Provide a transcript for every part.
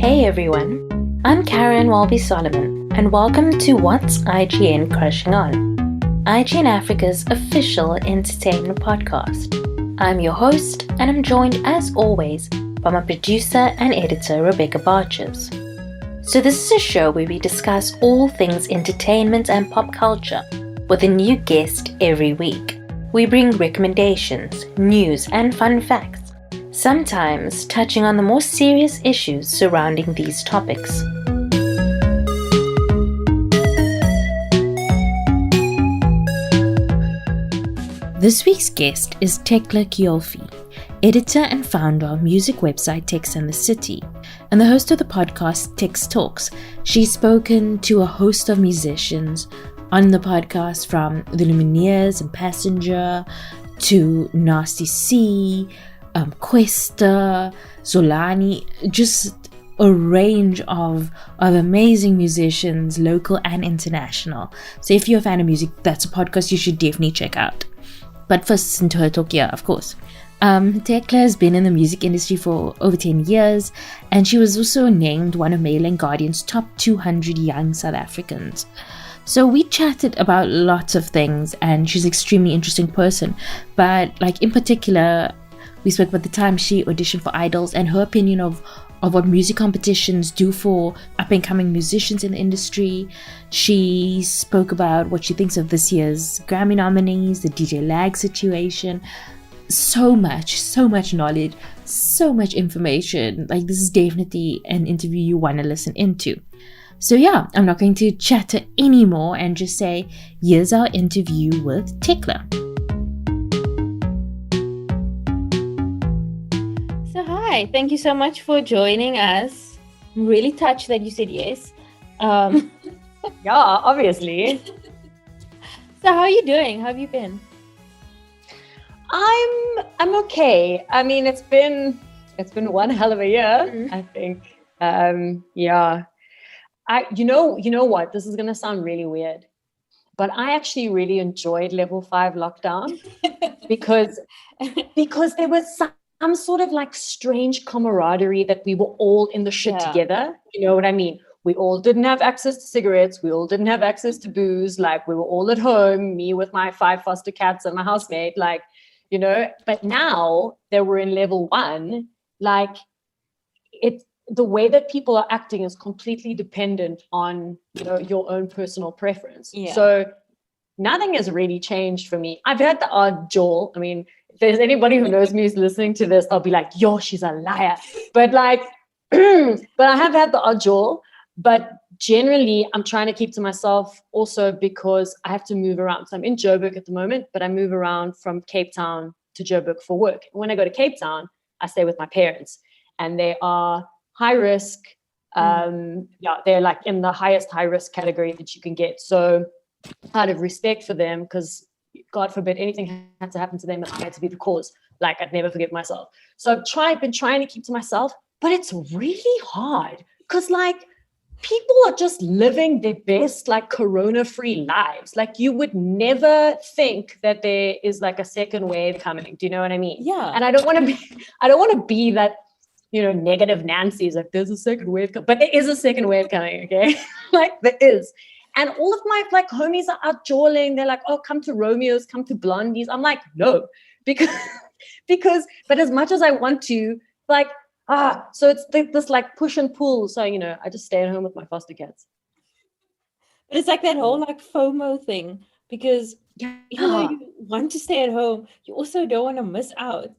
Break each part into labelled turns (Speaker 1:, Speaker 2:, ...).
Speaker 1: Hey everyone, I'm Karen Walby Solomon, and welcome to What's IGN Crushing On, IGN Africa's official entertainment podcast. I'm your host, and I'm joined as always by my producer and editor Rebecca Barches. So this is a show where we discuss all things entertainment and pop culture with a new guest every week. We bring recommendations, news, and fun facts, sometimes touching on the more serious issues surrounding these topics. This week's guest is Tecla Ciolfi, editor and founder of music website Text and the City, and the host of the podcast Text Talks. She's spoken to a host of musicians on the podcast, from The Lumineers and Passenger to Nasty C, Questa, Zolani, just a range of amazing musicians, local and international. So if you're a fan of music, that's a podcast you should definitely check out. But first, listen to her talk here, of course. Tecla has been in the music industry for over 10 years, and she was also named one of Mail and Guardian's top 200 young South Africans. So we chatted about lots of things, and she's an extremely interesting person. But in particular, we spoke about the time she auditioned for Idols and her opinion of what music competitions do for up-and-coming musicians in the industry. She spoke about what she thinks of this year's Grammy nominees, the DJ Lag situation. So much knowledge, so much information. This is definitely an interview you want to listen into. So yeah, I'm not going to chatter anymore and just say, here's our interview with Tecla. So hi, thank you so much for joining us. I'm really touched that you said yes.
Speaker 2: Yeah, obviously.
Speaker 1: So how are you doing? How have you been?
Speaker 2: I'm okay. I mean, it's been one hell of a year, I think. Yeah. You know what? This is gonna sound really weird, but I actually really enjoyed level 5 lockdown because there was some sort of strange camaraderie that we were all in the shit together. You know what I mean? We all didn't have access to cigarettes. We all didn't have access to booze. We were all at home, me with my 5 foster cats and my housemate, but now that we're in level 1, the way that people are acting is completely dependent on, your own personal preference. Yeah. So nothing has really changed for me. I've had the odd jaw. I mean, if there's anybody who knows me who's listening to this, I'll be like, yo, she's a liar. But but I have had the odd jaw. But generally, I'm trying to keep to myself also because I have to move around. So I'm in Joburg at the moment, but I move around from Cape Town to Joburg for work. And when I go to Cape Town, I stay with my parents, and they are high risk. They're in the highest high risk category that you can get. So out of respect for them, because God forbid anything had to happen to them and I had to be the cause, I'd never forgive myself. So I've been trying to keep to myself, but it's really hard because people are just living their best corona-free lives. You would never think that there is a second wave coming. Do you know what I mean?
Speaker 1: Yeah.
Speaker 2: And I don't want to be that, negative Nancy's there's a second wave coming. But there is a second wave coming, okay? There is. And all of my homies are out jawling. They're oh, come to Romeo's, come to Blondies. I'm no, because but as much as I want to, so it's this push and pull. So, I just stay at home with my foster cats.
Speaker 1: But it's that whole FOMO thing, because even though you want to stay at home, you also don't want to miss out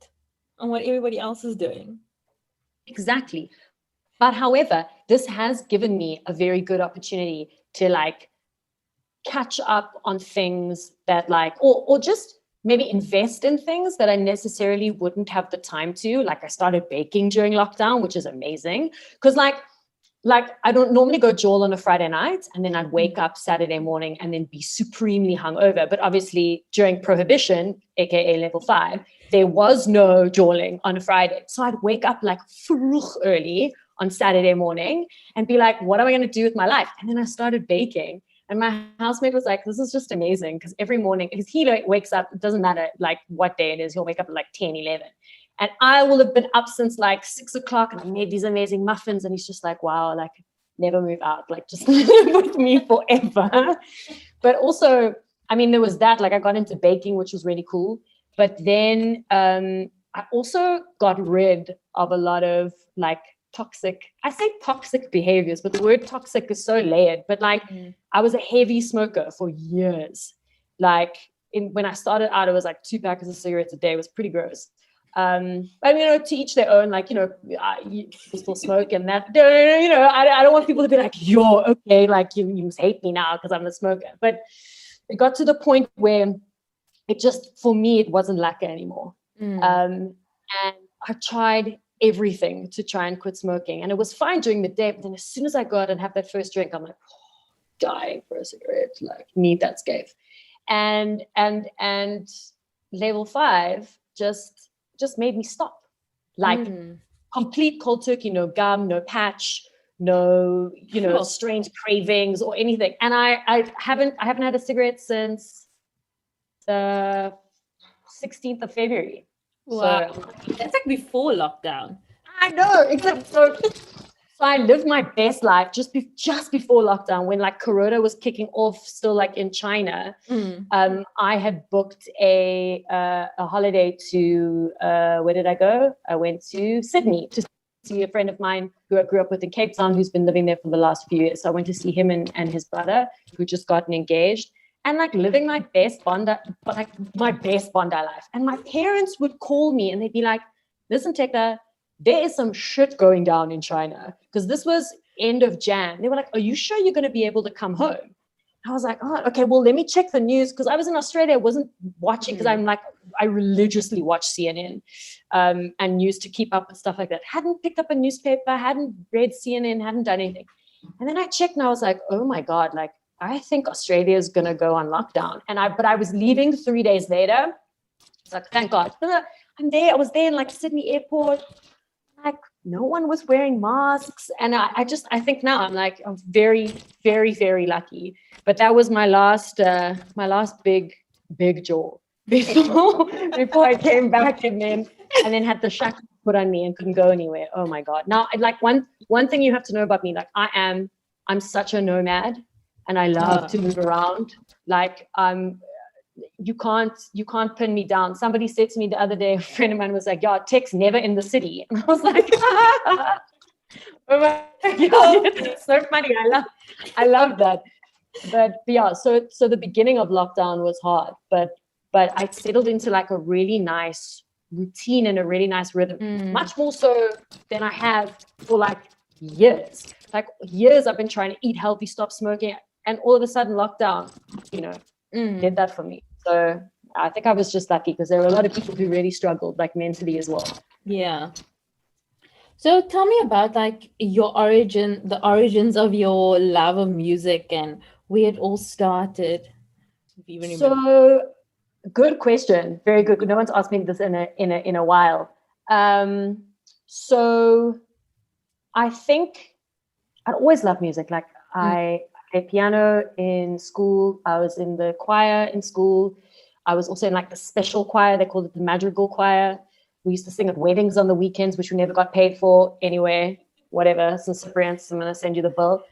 Speaker 1: on what everybody else is doing.
Speaker 2: Exactly. But however, this has given me a very good opportunity to catch up on things that or just maybe invest in things that I necessarily wouldn't have the time to. I started baking during lockdown, which is amazing. Because I don't normally go jawl on a Friday night, and then I'd wake up Saturday morning and then be supremely hungover. But obviously during prohibition, aka level 5, there was no jawling on a Friday. So I'd wake up vroeg early on Saturday morning and be what am I going to do with my life? And then I started baking. And my housemate was this is just amazing, because every morning, because he wakes up, it doesn't matter what day it is, he'll wake up at 10, 11. And I will have been up since like 6 o'clock, and I made these amazing muffins. And he's just like, wow, like never move out, like just live with me forever. But also, I mean, there was that, like I got into baking, which was really cool. But then I also got rid of a lot of like I say toxic behaviors, but the word toxic is so layered. But like I was a heavy smoker for years. Like when I started out, it was like 2 packets of cigarettes a day. It was pretty gross. But to each their own, like, you still smoke and that, I don't want people to be like, you're okay, like you must hate me now because I'm a smoker. But it got to the point where it just, for me, it wasn't lacquer anymore. And I tried everything to try and quit smoking, and it was fine during the day. But then as soon as I go out and have that first drink, I'm like, dying for a cigarette, like need that scape. And level 5 just made me stop, like complete cold turkey, no gum, no patch, no, strange cravings or anything. And I haven't had a cigarette since the 16th of February.
Speaker 1: Wow. So, that's like before lockdown.
Speaker 2: I know, exactly. So I lived my best life just before lockdown, when like Corona was kicking off still, like in China. I had booked a holiday to, where did I go? I went to Sydney to see a friend of mine who I grew up with in Cape Town, who's been living there for the last few years. So I went to see him and his brother, who just gotten engaged, and like living my best Bondi life. And my parents would call me and they'd be like, listen, Tecla, there is some shit going down in China, because this was end of Jan. They were like, are you sure you're going to be able to come home? I was like, oh, okay, well, let me check the news, because I was in Australia. I wasn't watching, because I religiously watch CNN and news to keep up with stuff like that. Hadn't picked up a newspaper, hadn't read CNN, hadn't done anything. And then I checked and I was like, oh my God, like, I think Australia is going to go on lockdown. But I was leaving 3 days later. It's like, thank God. I was there in like Sydney airport. Like no one was wearing masks. And I think now I'm very, very, very lucky. But that was my last big jaw before I came back and then had the shackles put on me and couldn't go anywhere. Oh my God. Now, like one thing you have to know about me, like I'm such a nomad, and I love to move around. Like you can't pin me down. Somebody said to me the other day, a friend of mine was like, yeah, Tech's never in the city. And I was like, oh my God, it's so funny. I love that. But yeah, so the beginning of lockdown was hard, but I settled into like a really nice routine and a really nice rhythm, much more so than I have for like years. Like years I've been trying to eat healthy, stop smoking, and all of a sudden lockdown, did that for me. So I think I was just lucky, because there were a lot of people who really struggled, like mentally as well.
Speaker 1: Yeah. So tell me about like the origins of your love of music and where it all started.
Speaker 2: So good question. Very good. No one's asked me this in a while. So I think I always loved music. Like I played piano in school. I was in the choir in school. I was also in like the special choir. They called it the madrigal choir. We used to sing at weddings on the weekends, which we never got paid for anyway. Whatever, some Cyprians, I'm going to send you the bill.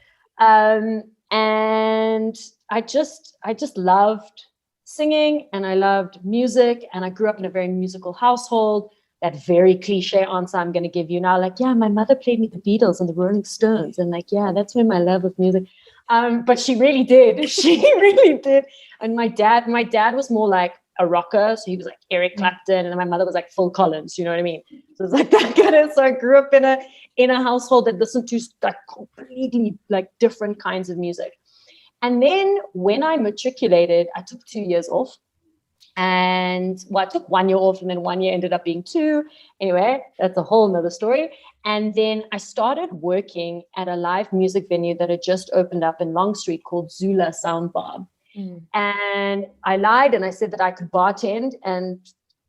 Speaker 2: And I just loved singing, and I loved music, and I grew up in a very musical household. That very cliche answer I'm going to give you now, like, yeah, my mother played me the Beatles and the Rolling Stones, and like, yeah, that's where my love of music. But she really did. She really did. And my dad was more like a rocker. So he was like Eric Clapton, and my mother was like Phil Collins. You know what I mean? So it's like that kind of. So I grew up in a household that listened to like completely like different kinds of music. And then when I matriculated, I took 2 years off. And I took 1 year off, and then 1 year ended up being 2. Anyway, that's a whole nother story. And then I started working at a live music venue that had just opened up in Long Street called Zula Sound Bar. And I lied and I said that I could bartend. And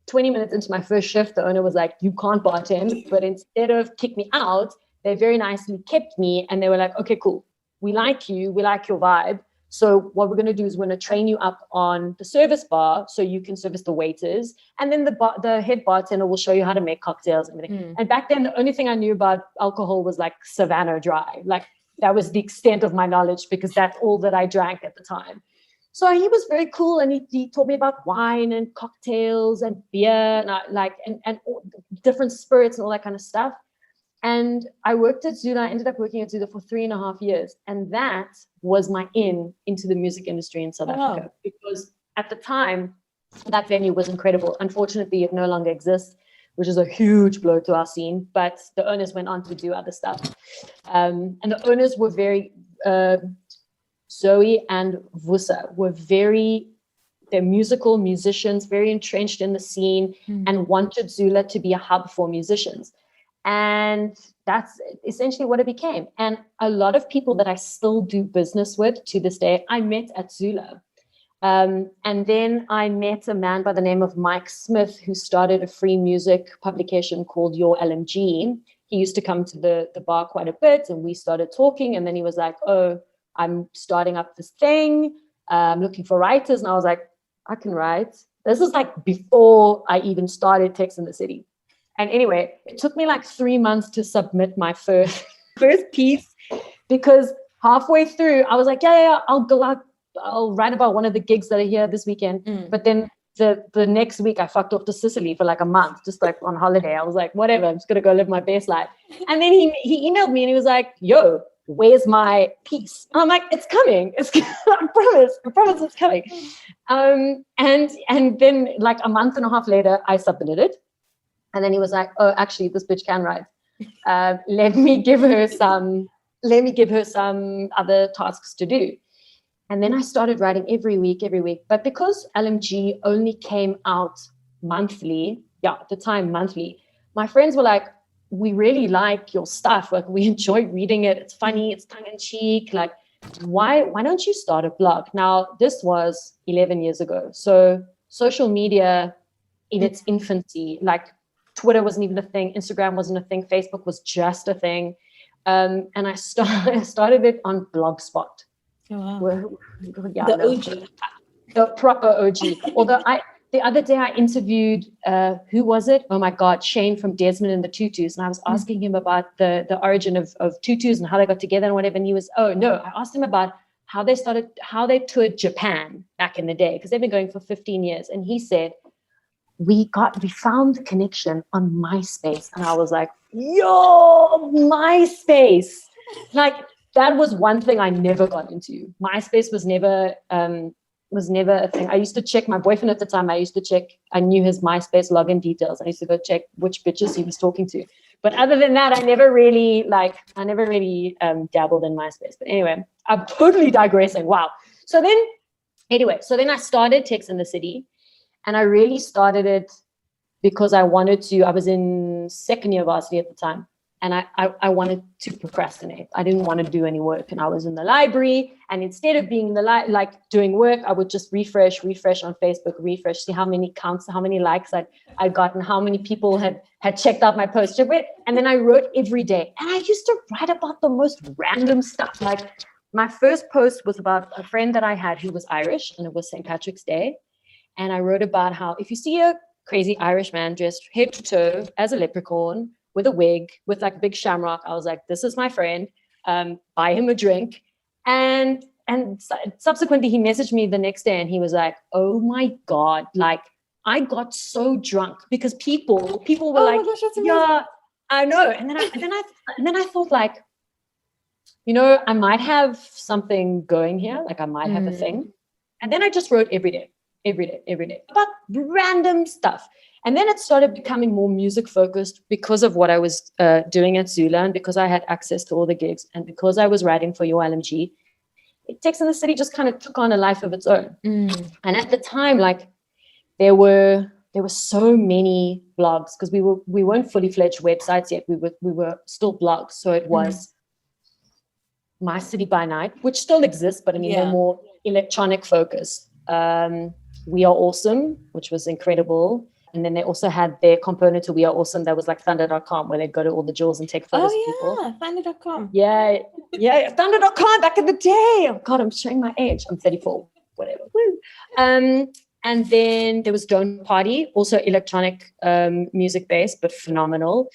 Speaker 2: 20 minutes into my first shift, the owner was like, you can't bartend. But instead of kick me out, they very nicely kept me. And they were like, okay, cool. We like you. We like your vibe. So what we're going to do is we're going to train you up on the service bar so you can service the waiters. And then the head bartender will show you how to make cocktails and everything. And back then, the only thing I knew about alcohol was like Savannah Dry. Like that was the extent of my knowledge because that's all that I drank at the time. So he was very cool, and he taught me about wine and cocktails and beer and different spirits and all that kind of stuff. And I worked at Zula. I ended up working at Zula for 3.5 years. And that was my into the music industry in South Africa. Because at the time, that venue was incredible. Unfortunately, it no longer exists, which is a huge blow to our scene. But the owners went on to do other stuff. And the owners were very, Zoe and Vusa were they're musical musicians, very entrenched in the scene, and wanted Zula to be a hub for musicians. And that's essentially what it became. And a lot of people that I still do business with to this day, I met at Zula. And then I met a man by the name of Mike Smith, who started a free music publication called Your LMG. He used to come to the bar quite a bit, and we started talking. And then he was like, oh, I'm starting up this thing. I'm looking for writers. And I was like, I can write. This is like before I even started Text in the City. And anyway, it took me like 3 months to submit my first piece, because halfway through I was like, yeah, I'll go out. I'll write about one of the gigs that are here this weekend. But then the next week I fucked off to Sicily for like a month, just like on holiday. I was like, whatever, I'm just going to go live my best life. And then he emailed me and he was like, yo, where's my piece? And I'm like, it's coming. I promise it's coming. And then like a month and a half later, I submitted it. And then he was like, oh, actually, this bitch can write. Let me give her some other tasks to do. And then I started writing every week. But because LMG only came out monthly, at the time, monthly, my friends were like, we really like your stuff. Like, we enjoy reading it. It's funny. It's tongue in cheek. Like, why don't you start a blog? Now, this was 11 years ago. So social media in its infancy, like Twitter wasn't even a thing. Instagram wasn't a thing. Facebook was just a thing. And I started it on Blogspot.
Speaker 1: Oh, wow.
Speaker 2: The proper OG. Although the other day I interviewed, who was it? Oh my God, Shane from Desmond and the Tutus. And I was asking him about the origin of tutus and how they got together and whatever. And he was, I asked him about how they toured Japan back in the day, because they've been going for 15 years. And he said, we found the connection on MySpace. And I was like, yo, MySpace. Like, that was one thing I never got into. MySpace was never a thing. I used to check my boyfriend at the time. I knew his MySpace login details. I used to go check which bitches he was talking to. But other than that, I never really dabbled in MySpace. But anyway, I'm totally digressing. Wow. So then I started Text in the City. And I really started it because I was in second year varsity at the time. And I wanted to procrastinate. I didn't want to do any work. And I was in the library. And instead of being in the doing work, I would just refresh on Facebook, see how many counts, how many likes I'd gotten, how many people had checked out my post. And then I wrote every day. And I used to write about the most random stuff. Like, my first post was about a friend that I had who was Irish, and it was St. Patrick's Day. And I wrote about how if you see a crazy Irish man dressed head to toe as a leprechaun with a wig, with like a big shamrock, I was like, this is my friend. Buy him a drink. And subsequently, he messaged me the next day and he was like, oh my God, like, I got so drunk because people were like, gosh, yeah, I know. And then I thought, like, I might have something going here. Like, I might have a thing. And then I just wrote every day about random stuff. And then it started becoming more music focused because of what I was doing at Zula, and because I had access to all the gigs, and because I was writing for Your LMG. Text in the City just kind of took on a life of its own. And at the time, like, there were so many blogs, because we weren't fully fledged websites yet. We were still blogs. So it was My City by Night, which still exists, but I mean, they're more electronic focused. We Are Awesome, which was incredible. And then they also had their component to We Are Awesome. That was like thunder.com, where they'd go to all the jewels and take photos of people.
Speaker 1: Thunder.com.
Speaker 2: Yeah, thunder.com back in the day. Oh God, I'm showing my age. I'm 34, whatever. Woo. And then there was Don't Party, also electronic music based, but phenomenal.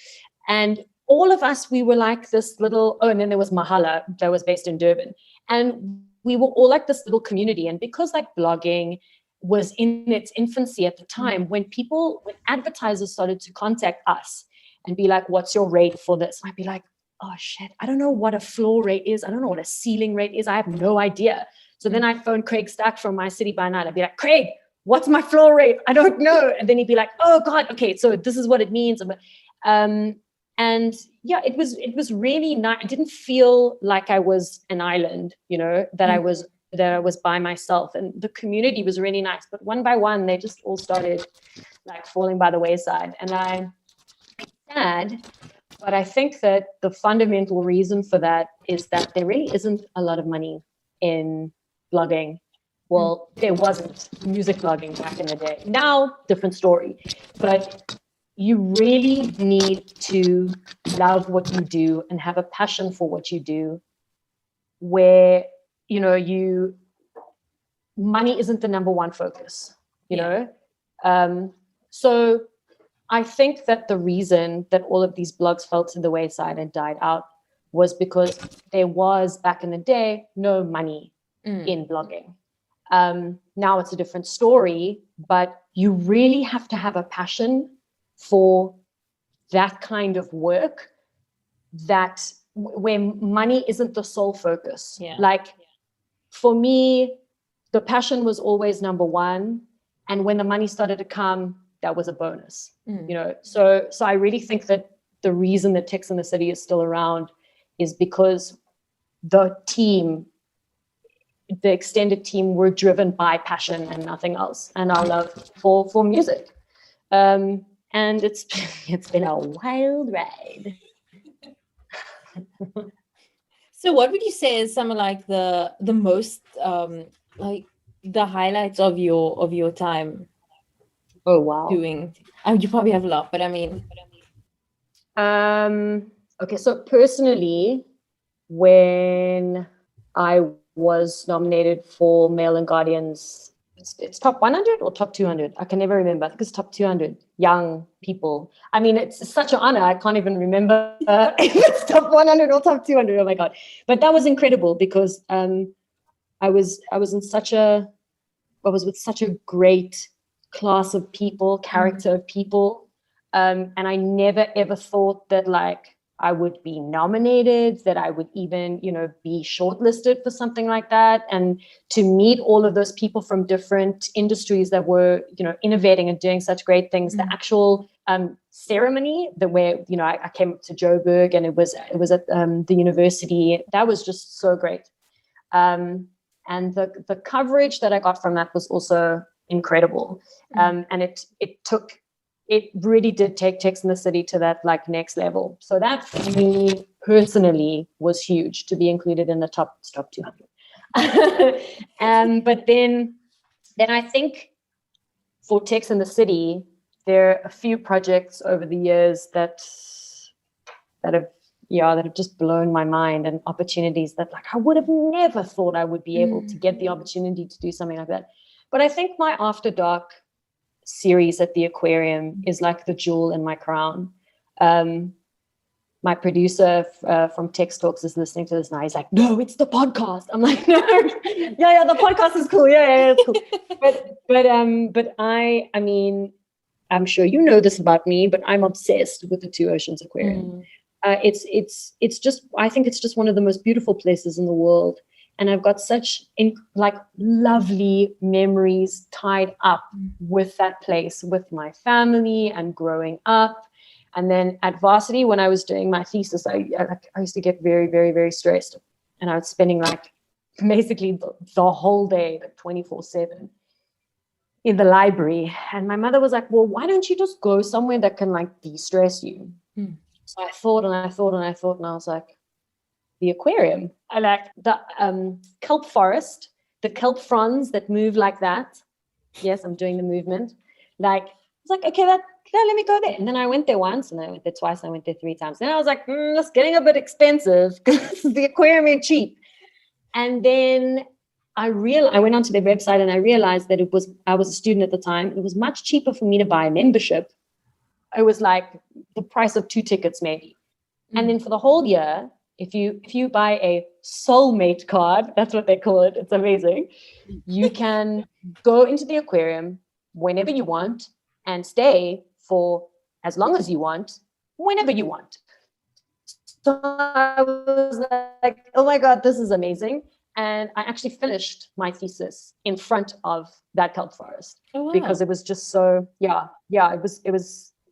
Speaker 2: And all of us, we were like this little, and then there was Mahala that was based in Durban. And we were all like this little community. And because like blogging was in its infancy at the time, when advertisers started to contact us and be like, what's your rate for this? I'd be like, oh shit, I don't know what a floor rate is. I don't know what a ceiling rate is. I have no idea. So then I phoned Craig Stack from My City by Night. I'd be like, Craig, what's my floor rate? I don't know. And then he'd be like, oh God, okay, so this is what it means. And yeah, it was really nice. I didn't feel like I was an island, that I was by myself, and the community was really nice. But one by one, they just all started like falling by the wayside, and I'm sad. But I think that the fundamental reason for that is that there really isn't a lot of money in blogging. Well, there wasn't music blogging back in the day. Now, different story. But you really need to love what you do and have a passion for what you do, where, money isn't the number one focus, So I think that the reason that all of these blogs fell to the wayside and died out was because there was, back in the day, no money in blogging. Now it's a different story, but you really have to have a passion for that kind of work, that where money isn't the sole focus. Like for me, the passion was always number one. And when the money started to come, that was a bonus, So I really think that the reason that Tex in the City is still around is because the extended team were driven by passion and nothing else, and our love for music. And it's been a wild ride.
Speaker 1: So what would you say is some of like the most like the highlights of your time?
Speaker 2: Oh wow.
Speaker 1: Doing, you probably have a lot, but I mean,
Speaker 2: okay, so personally, when I was nominated for Mail and Guardian's, it's top 100 or top 200, I can never remember. I think it's top 200 young people. I mean, it's such an honor, I can't even remember if it's top 100 or top 200. Oh my God. But that was incredible because I was with such a great class of people, character of people, and I never ever thought that like I would be nominated, that I would even be shortlisted for something like that. And to meet all of those people from different industries that were innovating and doing such great things, the actual ceremony where I came up to Joburg, and it was at the university, that was just so great. And the coverage that I got from that was also incredible. And it really did take Tex in the City to that like next level. So that for me personally was huge, to be included in the top 200. But then I think for Tex in the City, there are a few projects over the years that have just blown my mind, and opportunities that like I would have never thought I would be able to get the opportunity to do something like that. But I think my After Dark series at the Aquarium is like the jewel in my crown. My producer from Tex Talks is listening to this now. He's like, no, it's the podcast. I'm like, no, yeah, the podcast is cool. Yeah, it's cool. But I mean, I'm sure you know this about me, but I'm obsessed with the Two Oceans Aquarium. It's just, I think it's just one of the most beautiful places in the world. And I've got such lovely memories tied up with that place, with my family and growing up. And then at varsity, when I was doing my thesis, I used to get very, very, very stressed. And I was spending like basically the whole day, like 24/7 in the library. And my mother was like, well, why don't you just go somewhere that can like de-stress you? So I thought, and I was like, the aquarium. I like the kelp forest, the kelp fronds that move like that. Yes, I'm doing the movement. Like was like, okay, let me go there. And then I went there once, and I went there twice, and I went there 3 times. Then I was like, that's getting a bit expensive because the aquarium ain't cheap. And then I went onto their website, and I realized that I was a student at the time. It was much cheaper for me to buy a membership. It was like the price of 2 tickets maybe. And then for the whole year, if you buy a soulmate card, that's what they call it. It's amazing. You can go into the aquarium whenever you want and stay for as long as you want, whenever you want. So I was like, oh my God, this is amazing. And I actually finished my thesis in front of that kelp forest.
Speaker 1: Oh, wow.
Speaker 2: Because it was just so,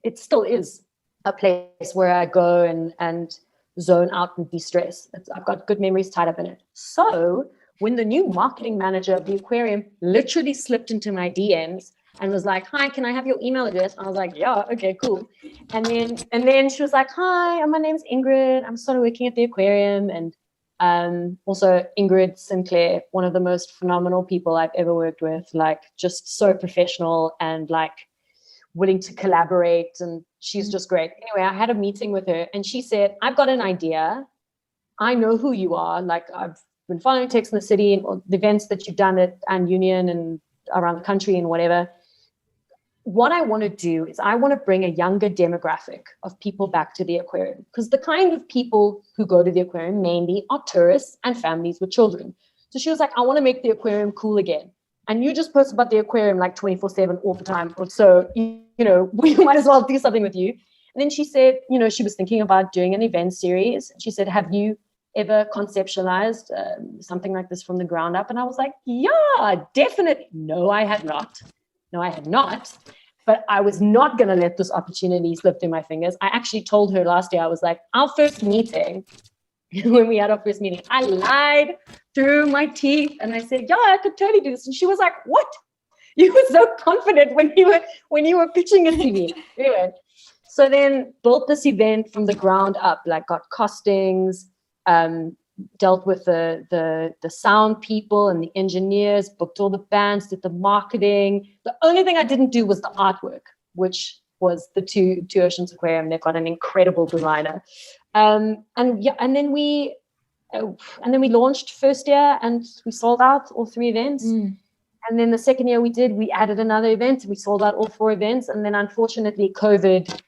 Speaker 2: it still is a place where I go and zone out and de-stress. I've got good memories tied up in it. So when the new marketing manager of the aquarium literally slipped into my DMs and was like, hi, can I have your email address? I was like, yeah, okay, cool. And then she was like, hi, my name's Ingrid. I'm sort of working at the aquarium. And also Ingrid Sinclair, one of the most phenomenal people I've ever worked with, like just so professional and like willing to collaborate. And she's just great. Anyway, I had a meeting with her and she said, I've got an idea. I know who you are. Like I've been following Tex in the City and the events that you've done at and Union and around the country and whatever. What I want to do is I want to bring a younger demographic of people back to the aquarium, because the kind of people who go to the aquarium mainly are tourists and families with children. So she was like, I want to make the aquarium cool again. And you just post about the aquarium like 24/7 all the time. So, we might as well do something with you. And then she said, she was thinking about doing an event series. She said, have you ever conceptualized something like this from the ground up? And I was like, yeah, definitely. No, I had not. But I was not going to let this opportunity slip through my fingers. I actually told her last year, I was like, our first meeting, when we had our first meeting, I lied through my teeth and I said, yeah, I could totally do this. And she was like, what? You were so confident when you were pitching it to me. Anyway, so then built this event from the ground up, like got costings, dealt with the sound people and the engineers, booked all the bands, did the marketing. The only thing I didn't do was the artwork, which was the Two Oceans Aquarium. They've got an incredible designer. And then we launched first year and we sold out all 3 events. And then the second year we added another event. We sold out all 4 events. And then unfortunately COVID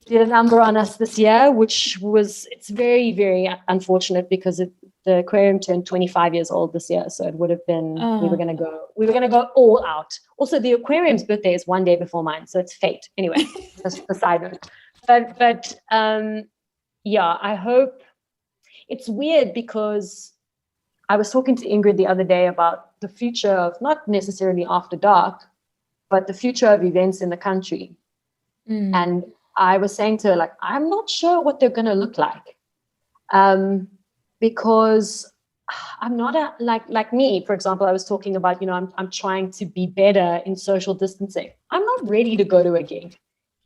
Speaker 2: did a number on us this year, it's very, very unfortunate because the aquarium turned 25 years old this year. So it would have been, we were going to go all out. Also, the aquarium's birthday is 1 day before mine. So it's fate. Anyway, that's the side note. But I hope. It's weird because I was talking to Ingrid the other day about the future of not necessarily After Dark, but the future of events in the country. And I was saying to her, like, I'm not sure what they're going to look like, because I'm not like me, for example. I was talking about, I'm trying to be better in social distancing. I'm not ready to go to a gig,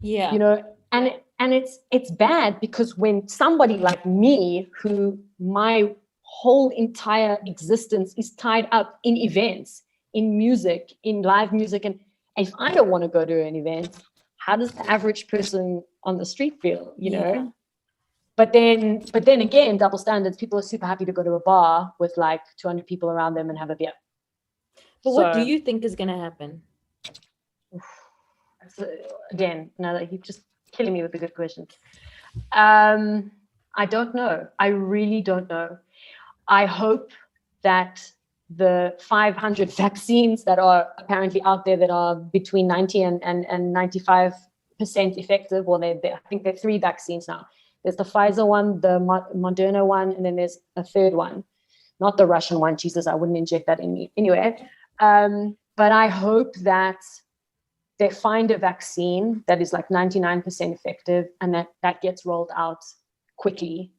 Speaker 2: and it's bad because when somebody like me, who my whole entire existence is tied up in events, in music, in live music, and if I don't want to go to an event, how does the average person on the street feel,
Speaker 1: Yeah.
Speaker 2: But then again, double standards. People are super happy to go to a bar with like 200 people around them and have a beer.
Speaker 1: But what do you think is going to happen?
Speaker 2: Again, now that you're just killing me with the good questions. I don't know. I really don't know. I hope that the 500 vaccines that are apparently out there that are between 90 and 95% effective. Well, I think there are 3 vaccines now. There's the Pfizer one, the Moderna one, and then there's a third one. Not the Russian one. Jesus, I wouldn't inject that in me. Anyway, but I hope that they find a vaccine that is like 99% effective and that gets rolled out quickly.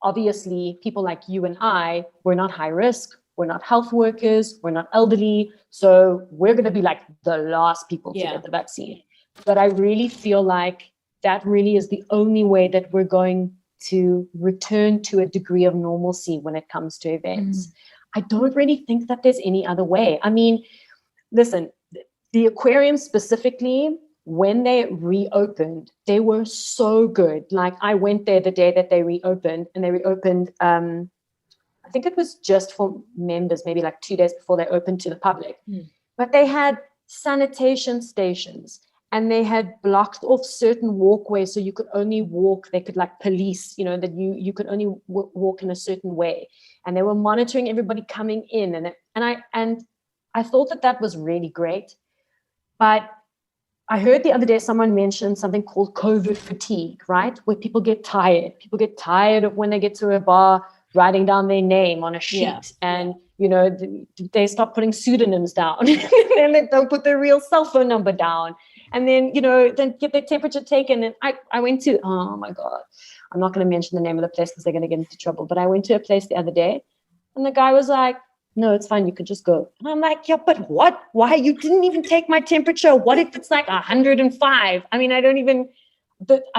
Speaker 2: Obviously, people like you and I, we're not high risk. We're not health workers. We're not elderly. So we're going to be like the last people to get the vaccine. But I really feel like that really is the only way that we're going to return to a degree of normalcy when it comes to events. I don't really think that there's any other way. I mean, listen, the aquarium specifically, when they reopened, they were so good. Like I went there the day that they reopened, and they reopened, I think it was just for members, maybe like 2 days before they opened to the public. But they had sanitation stations, and they had blocked off certain walkways so you could only walk. They could like police, that you could only walk in a certain way, and they were monitoring everybody coming in. And I thought that was really great. But I heard the other day someone mentioned something called COVID fatigue, right? Where people get tired. People get tired of when they get to a bar writing down their name on a sheet, and they start putting pseudonyms down, and they don't put their real cell phone number down, and then then get their temperature taken. And I went to, oh my God, I'm not going to mention the name of the place because they're going to get into trouble, but I went to a place the other day, and the guy was like, no, it's fine, you can just go. And I'm like, yeah, but what? Why? You didn't even take my temperature. What if it's like 105? I mean, I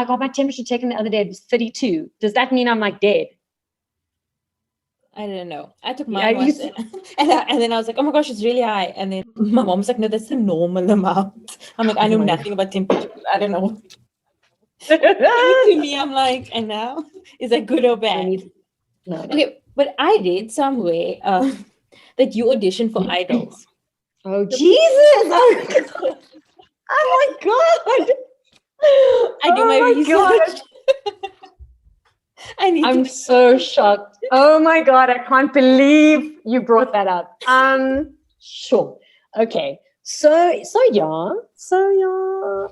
Speaker 2: got my temperature taken the other day. It was 32. Does that mean I'm like dead?
Speaker 3: I don't know. I took mine once, and then I was like, oh my gosh, it's really high. And then my mom's like, no, that's the normal amount. I'm like, I know nothing about temperature. I don't know. To me, I'm like, and now? Is that good or bad?
Speaker 2: No.
Speaker 3: Okay, but I read somewhere that you auditioned for Idols.
Speaker 2: Oh, Jesus! Oh my God!
Speaker 3: I do my research. I'm
Speaker 2: so shocked. Oh my God, I can't believe you brought that up. Sure. Okay. So yeah,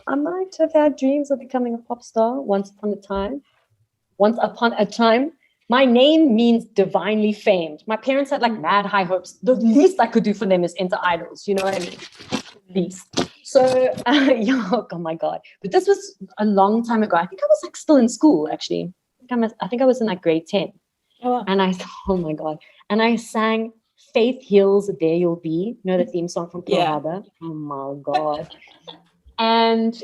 Speaker 2: I might have had dreams of becoming a pop star once upon a time. My name means divinely famed. My parents had like mad high hopes. The least I could do for them is enter Idols. You know what I mean? Least. So, oh my God. But this was a long time ago. I think I was like still in school, actually. I think I was in like grade 10.
Speaker 3: Oh, wow.
Speaker 2: And oh my God. And I sang Faith Hill's There You'll Be, the theme song from Pearl Harbor. Oh my God. And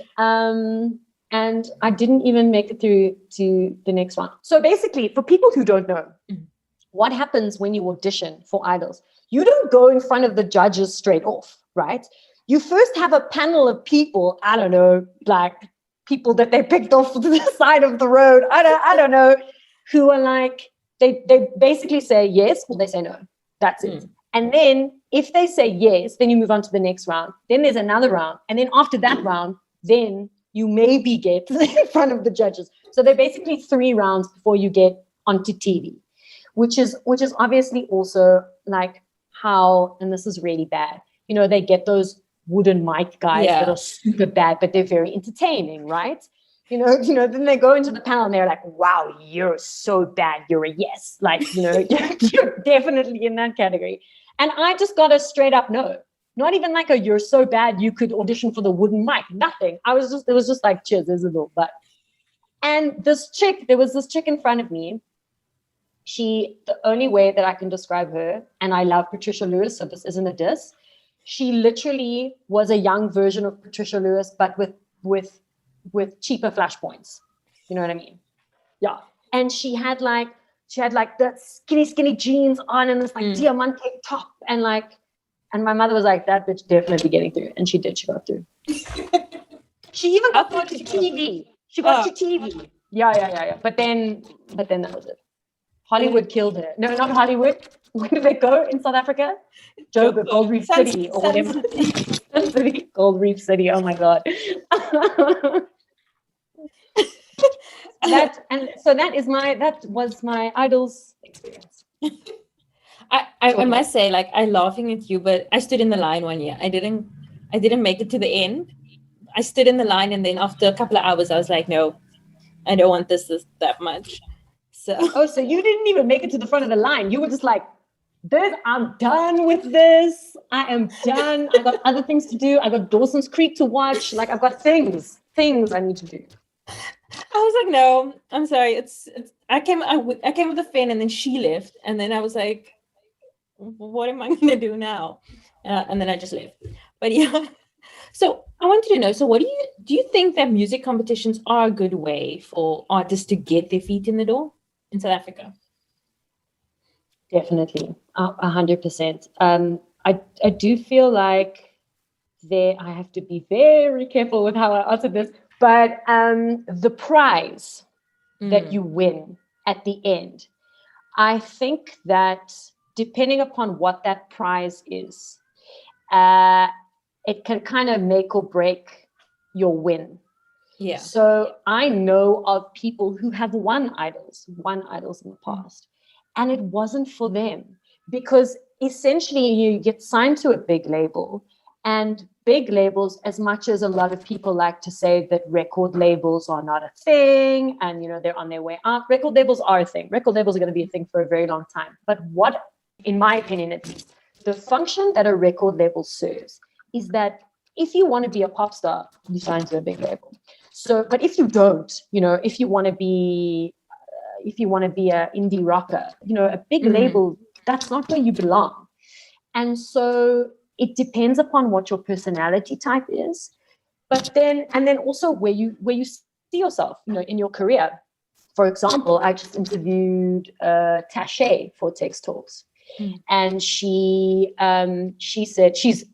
Speaker 2: I didn't even make it through to the next round. So basically, for people who don't know, what happens when you audition for Idols, you don't go in front of the judges straight off, right? You first have a panel of people, I don't know, like people that they picked off to the side of the road, I don't know, who are like, they basically say yes or they say no. That's it. And then if they say yes, then you move on to the next round. Then there's another round. And then after that round, then you maybe get in front of the judges. So they're basically 3 rounds before you get onto TV, which is obviously also like how, and this is really bad, they get those wooden mic guys that are super bad, but they're very entertaining, right? Then they go into the panel and they're like, wow, you're so bad, you're a yes. Like, you're definitely in that category. And I just got a straight up no. Not even like you're so bad you could audition for the wooden mic. Nothing. It was just like, cheers, there's a little butt. And there was this chick in front of me. The only way that I can describe her, and I love Patricia Lewis, so this isn't a diss. She literally was a young version of Patricia Lewis, but with cheaper flashpoints. You know what I mean? Yeah. And she had like the skinny jeans on and this like diamante top and my mother was like, that bitch definitely getting through. And she did. She got through. She even got to TV. She got to TV. Yeah. But then that was it. Hollywood killed her. No, not Hollywood. Where did they go in South Africa? Joburg, Gold Reef City or whatever. Gold Reef City. Oh my God. That was my Idols experience.
Speaker 3: I must say, like, I'm laughing at you, but I stood in the line one year. I didn't make it to the end. I stood in the line, and then after a couple of hours, I was like, no, I don't want this that much. So
Speaker 2: you didn't even make it to the front of the line. You were just like, I'm done with this. I am done. I got other things to do. I got Dawson's Creek to watch. Like, I've got things I need to do.
Speaker 3: I was like, no, I'm sorry. I came with a fan, and then she left, and then I was like, what am I going to do now? And then I just left. But yeah. So I wanted to know, so what do you think that music competitions are a good way for artists to get their feet in the door in South Africa?
Speaker 2: Definitely, 100%. I do feel like there, I have to be very careful with how I answer this, but the prize that you win at the end, I think that depending upon what that prize is, it can kind of make or break your win.
Speaker 3: Yeah.
Speaker 2: So I know of people who have won idols in the past, and it wasn't for them, because essentially you get signed to a big label, and big labels, as much as a lot of people like to say that record labels are not a thing and, you know, they're on their way out, record labels are a thing. Record labels are going to be a thing for a very long time. But what, in my opinion at least, the function that a record label serves is that if you want to be a pop star, you sign to a big label. So, but if you don't, you know, if you want to be an indie rocker, you know, a big label, that's not where you belong. And so it depends upon what your personality type is, but then also where you see yourself, you know, in your career. For example, I just interviewed Taché for Text Talks, and she said she's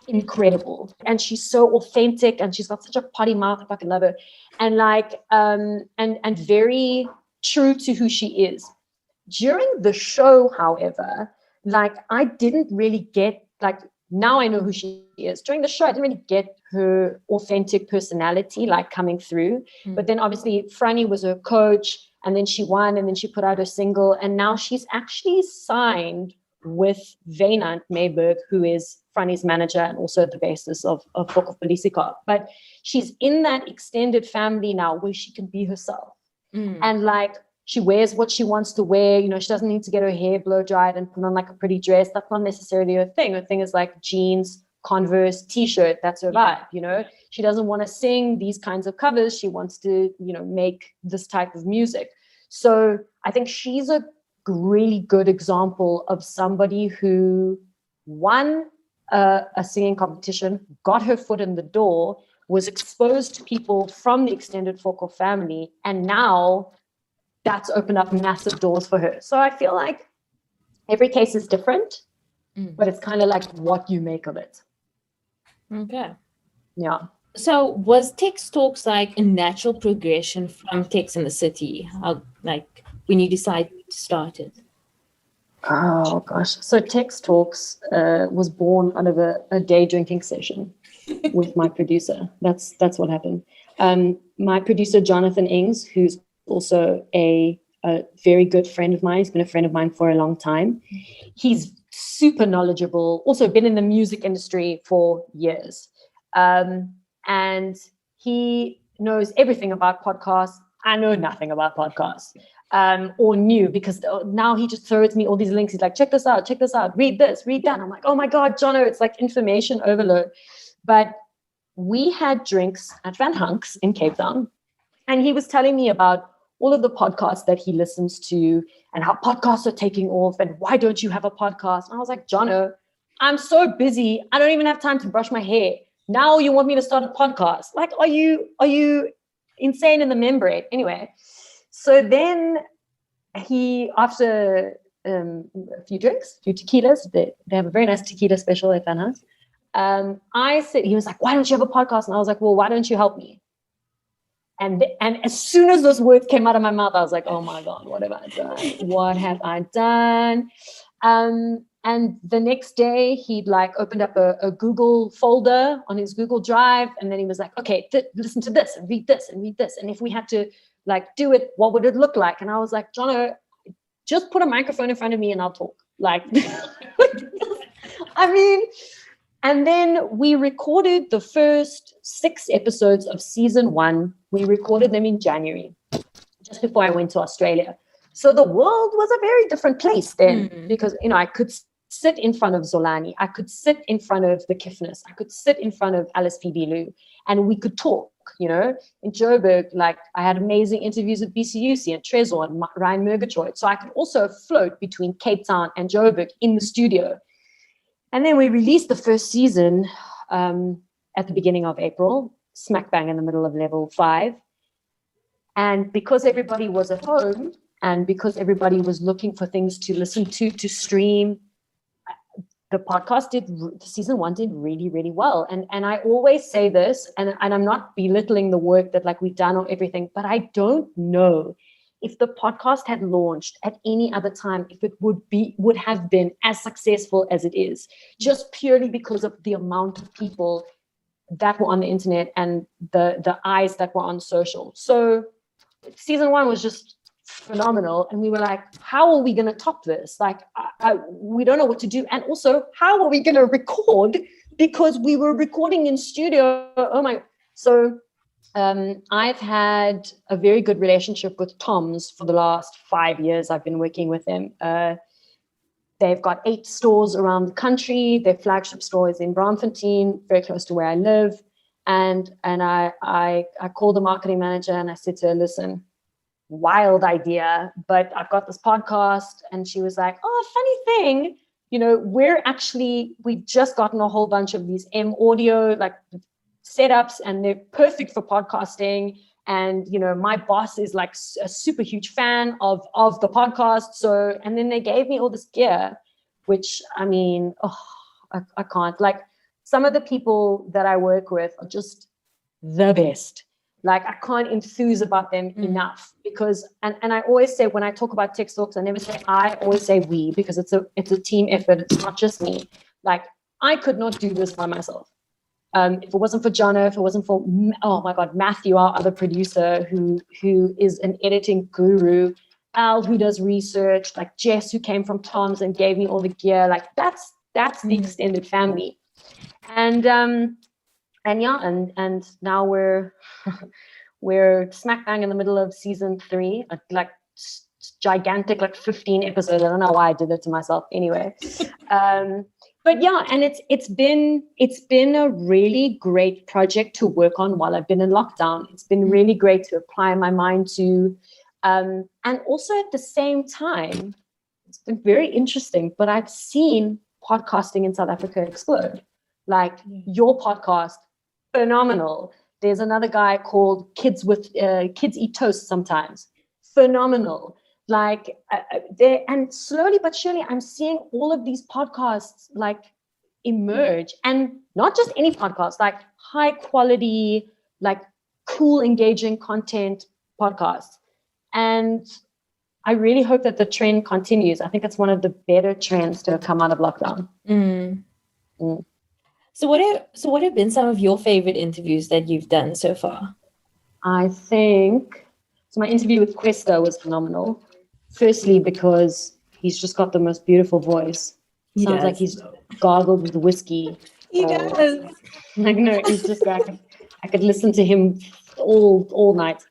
Speaker 2: incredible and she's so authentic and she's got such a potty mouth. I fucking love her, and like and very true to who she is. During the show, however, like I didn't really get, like, now I know who she is. During the show, I didn't really get her authentic personality like coming through. But then obviously Franny was her coach, and then she won, and then she put out her single, and now she's actually signed with Wynand Mayberg, who is Franny's manager and also the basis of Book of Politica. But she's in that extended family now where she can be herself. And like, she wears what she wants to wear. You know, she doesn't need to get her hair blow dried and put on like a pretty dress. That's not necessarily her thing. Her thing is like jeans, Converse, t-shirt. That's her vibe. You know, she doesn't want to sing these kinds of covers. She wants to, you know, make this type of music. So I think she's a really good example of somebody who won a singing competition, got her foot in the door, was exposed to people from the extended Foko family, and now that's opened up massive doors for her. So I feel like every case is different, but it's kind of like what you make of it.
Speaker 3: Okay.
Speaker 2: Yeah.
Speaker 3: So was Text Talks like a natural progression from Text in the City? How, like, when you decide to start it?
Speaker 2: Oh gosh. So Text Talks was born out of a day drinking session with my producer. That's what happened. My producer, Jonathan Ings, who's also a very good friend of mine. He's been a friend of mine for a long time. He's super knowledgeable, also been in the music industry for years. And he knows everything about podcasts. I know nothing about podcasts, or new, because now he just throws me all these links. He's like, check this out, read this, read that. I'm like, oh my God, Jono, it's like information overload. But we had drinks at Van Hunk's in Cape Town, and he was telling me about all of the podcasts that he listens to and how podcasts are taking off and why don't you have a podcast? And I was like, Jono, I'm so busy. I don't even have time to brush my hair. Now you want me to start a podcast? Like, are you insane in the membrane? Anyway, so then he, after a few drinks, a few tequilas, they have a very nice tequila special at Van Hunk's. I said, he was like, why don't you have a podcast? And I was like, well, why don't you help me? And as soon as those words came out of my mouth, I was like, oh my God, what have I done? What have I done? And the next day he'd like opened up a Google folder on his Google Drive. And then he was like, okay, listen to this and read this and read this. And if we had to like do it, what would it look like? And I was like, Jono, just put a microphone in front of me and I'll talk. Like, I mean, and then we recorded the first 6 episodes of season 1. We recorded them in January, just before I went to Australia. So the world was a very different place then, because, you know, I could sit in front of Zolani. I could sit in front of the Kifness. I could sit in front of Alice P.B. and we could talk, you know. In Joburg, like, I had amazing interviews with BCUC and Trezor and Ryan Murgatroyd. So I could also float between Cape Town and Joburg in the studio. And then we released the first season at the beginning of April, smack bang in the middle of level 5. And because everybody was at home and because everybody was looking for things to listen to stream, season 1 did really, really well. And I always say this, and I'm not belittling the work that like we've done or everything, but I don't know if the podcast had launched at any other time, if it would have been as successful as it is, just purely because of the amount of people that were on the internet and the eyes that were on social. So season 1 was just phenomenal, and we were like, how are we going to top this? Like, we don't know what to do. And also, how are we going to record? Because we were recording in studio. Oh my. So I've had a very good relationship with Tom's for the last 5 years. I've been working with them. They've got 8 stores around the country. Their flagship store is in Braamfontein, very close to where I live. And I called the marketing manager and I said to her, listen, wild idea, but I've got this podcast. And she was like, oh, funny thing, we've just gotten a whole bunch of these M audio like setups, and they're perfect for podcasting. And, my boss is like a super huge fan of the podcast. So, and then they gave me all this gear, which I mean, I can't. Like, some of the people that I work with are just the best. Like, I can't enthuse about them enough, because, and I always say, when I talk about Tech Talks, I never say I always say we, because it's a team effort. It's not just me. Like, I could not do this by myself. If it wasn't for Jono, if it wasn't for, oh my God, Matthew, our other producer, who is an editing guru, Al, who does research, like Jess, who came from Tom's and gave me all the gear. Like, that's the extended family. And now we're smack bang in the middle of season 3, like gigantic, like 15 episodes. I don't know why I did it to myself anyway. But yeah, and it's been a really great project to work on while I've been in lockdown. It's been really great to apply my mind to, and also at the same time, it's been very interesting. But I've seen podcasting in South Africa explode. Like, your podcast, phenomenal. There's another guy called Kids Eat Toast Sometimes, phenomenal. Like, and slowly but surely, I'm seeing all of these podcasts like emerge, and not just any podcast, like high quality, like cool, engaging content podcasts. And I really hope that the trend continues. I think it's one of the better trends to have come out of lockdown.
Speaker 3: So what have been some of your favorite interviews that you've done so far?
Speaker 2: I think so. My interview with Questa was phenomenal. Firstly, because he's just got the most beautiful voice. Sounds like he's gargled with whiskey.
Speaker 3: He does.
Speaker 2: Like, no, he's just like, I could listen to him all night.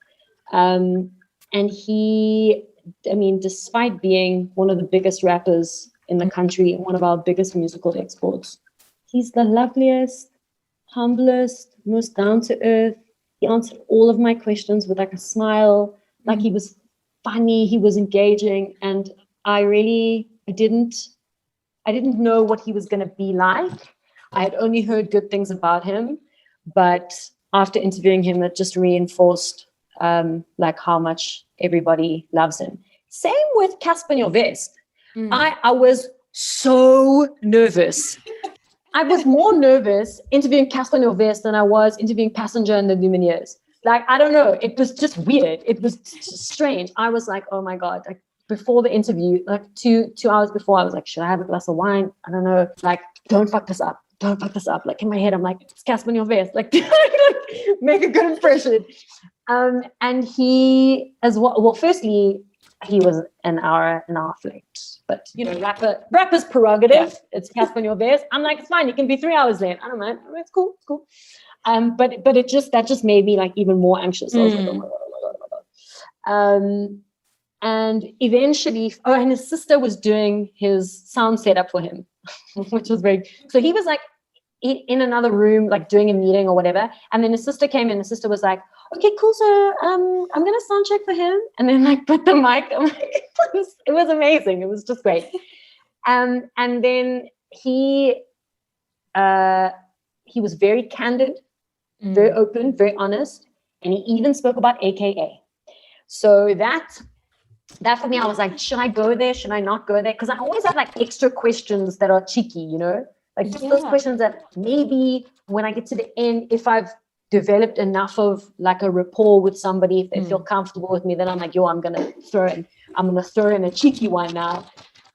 Speaker 2: And he, I mean, despite being one of the biggest rappers in the country, one of our biggest musical exports, he's the loveliest, humblest, most down to earth. He answered all of my questions with like a smile. Like, he was funny, he was engaging, and I didn't know what he was going to be like. I had only heard good things about him, but after interviewing him, it just reinforced like how much everybody loves him. Same with Casper Nyovest. I was so nervous. I was more nervous interviewing Casper Nyovest than I was interviewing Passenger and the Lumineers. Like, I don't know. It was just weird. It was strange. I was like, oh my God. Like, before the interview, like two hours before, I was like, should I have a glass of wine? I don't know. Like, don't fuck this up. Don't fuck this up. Like, in my head, I'm like, it's Casper Nyovest. Like, make a good impression. And he, as well, firstly, he was an hour late. But, rapper's prerogative. Yeah. It's Casper Nyovest. I'm like, it's fine. You can be 3 hours late. I don't mind. It's cool. It's cool. But that just made me like even more anxious. I was like, oh my God. And eventually, and his sister was doing his sound setup for him, which was so he was like in another room, like doing a meeting or whatever. And then his sister came in, his sister was like, okay, cool. So I'm going to sound check for him. And then like put the mic, I'm like, it was amazing. It was just great. And then he was very candid, very open, very honest. And he even spoke about AKA. So that that for me, I was like, should I go there? Should I not go there? Because I always have like extra questions that are cheeky, you know, like just those questions that maybe when I get to the end, if I've developed enough of like a rapport with somebody, if they feel comfortable with me, then I'm like, yo, I'm gonna throw in a cheeky one now.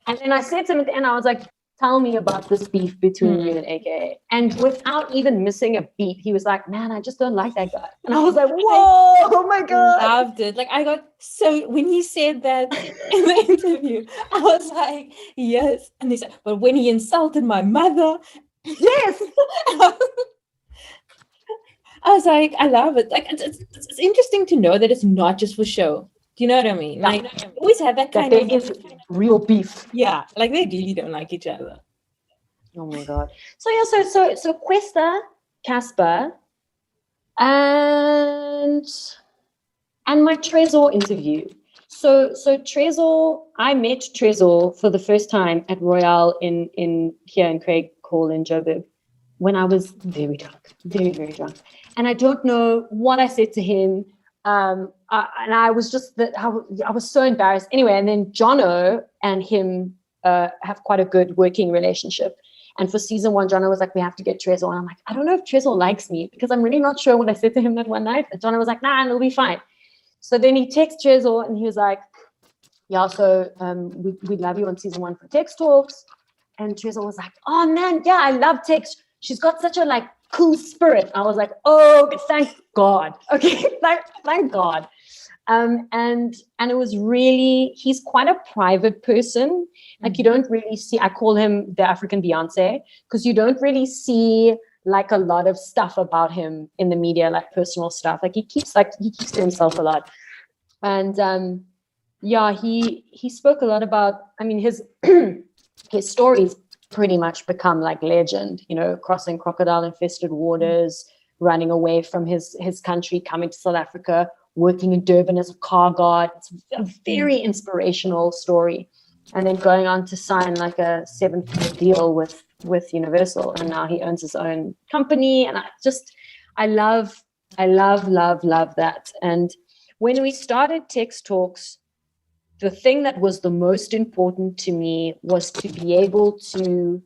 Speaker 2: And then I said to him at the end, I was like, tell me about this beef between you and AKA. And without even missing a beat, he was like, man, I just don't like that guy. And I was like, whoa, oh my God.
Speaker 3: Loved it. Like I got so when he said that in the interview, I was like, yes. And he said, but when he insulted my mother,
Speaker 2: yes.
Speaker 3: I was like, I love it. Like it's interesting to know that it's not just for show. Do you know what I mean? Like I always had that kind of
Speaker 2: is real beef.
Speaker 3: Yeah, like they really don't like each other.
Speaker 2: Oh my God. So yeah, so Questa, Casper, and my Trezor interview. So Trezor, I met Trezor for the first time at Royale in here in Craig Hall in Joburg when I was very drunk, very, very drunk. And I don't know what I said to him. And I was just I was so embarrassed. Anyway, and then Jono and him have quite a good working relationship. And for season 1, Jono was like, we have to get Trezor. And I'm like, I don't know if Trezor likes me because I'm really not sure what I said to him that one night. And Jono was like, nah, it'll be fine. So then he texts Trezor and he was like, yeah, so we love you on season 1 for Text Talks. And Trezor was like, oh man, yeah, I love Text. She's got such a like cool spirit. I was like, oh, thank God. Okay, thank God. And it was really, he's quite a private person. Like you don't really see, I call him the African Beyonce, because you don't really see like a lot of stuff about him in the media, like personal stuff. Like he keeps to himself a lot. And yeah, he spoke a lot about, I mean, his his stories pretty much become like legend, you know, crossing crocodile infested waters, running away from his country, coming to South Africa, working in Durban as a car guard. It's a very inspirational story. And then going on to sign like a 7-figure deal with Universal. And now he owns his own company. And I love that. And when we started Text Talks, the thing that was the most important to me was to be able to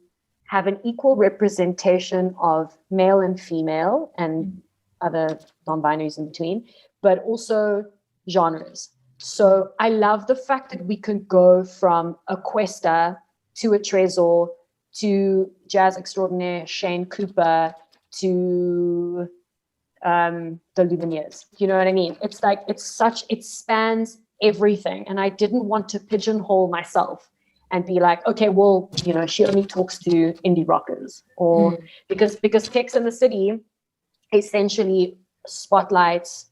Speaker 2: have an equal representation of male and female and other non-binaries in between, but also genres. So I love the fact that we can go from a Questa to a Trezor to jazz extraordinaire Shane Cooper to the Lumineers. You know what I mean? It's like it spans everything. And I didn't want to pigeonhole myself and be like, okay, well, you know, she only talks to indie rockers, or because Text in the City essentially spotlights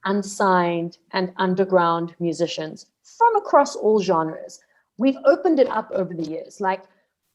Speaker 2: unsigned and underground musicians from across all genres. We've opened it up over the years. Like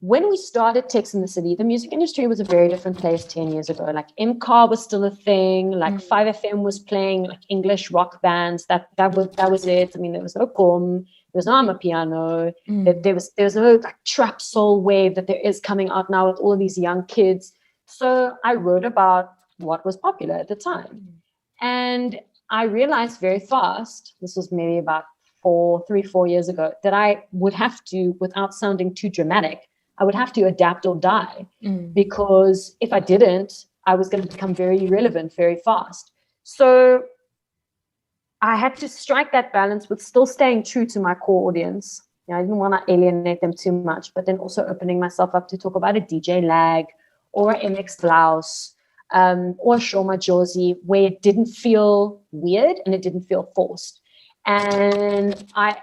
Speaker 2: when we started Text in the City, the music industry was a very different place 10 years ago. Like MCAR was still a thing. Like 5FM was playing like English rock bands. That was it. I mean, there was no Kom, there was no Amapiano. There was no like trap soul wave that there is coming out now with all of these young kids. So I wrote about what was popular at the time. And I realized very fast, this was maybe about 3-4 years ago, that I would have to, without sounding too dramatic, I would have to adapt or die, because if I didn't, I was going to become very irrelevant very fast. So I had to strike that balance with still staying true to my core audience. You know, I didn't want to alienate them too much, but then also opening myself up to talk about a DJ Lag or a MX Blouse or Shoma Josie, where it didn't feel weird and it didn't feel forced. And I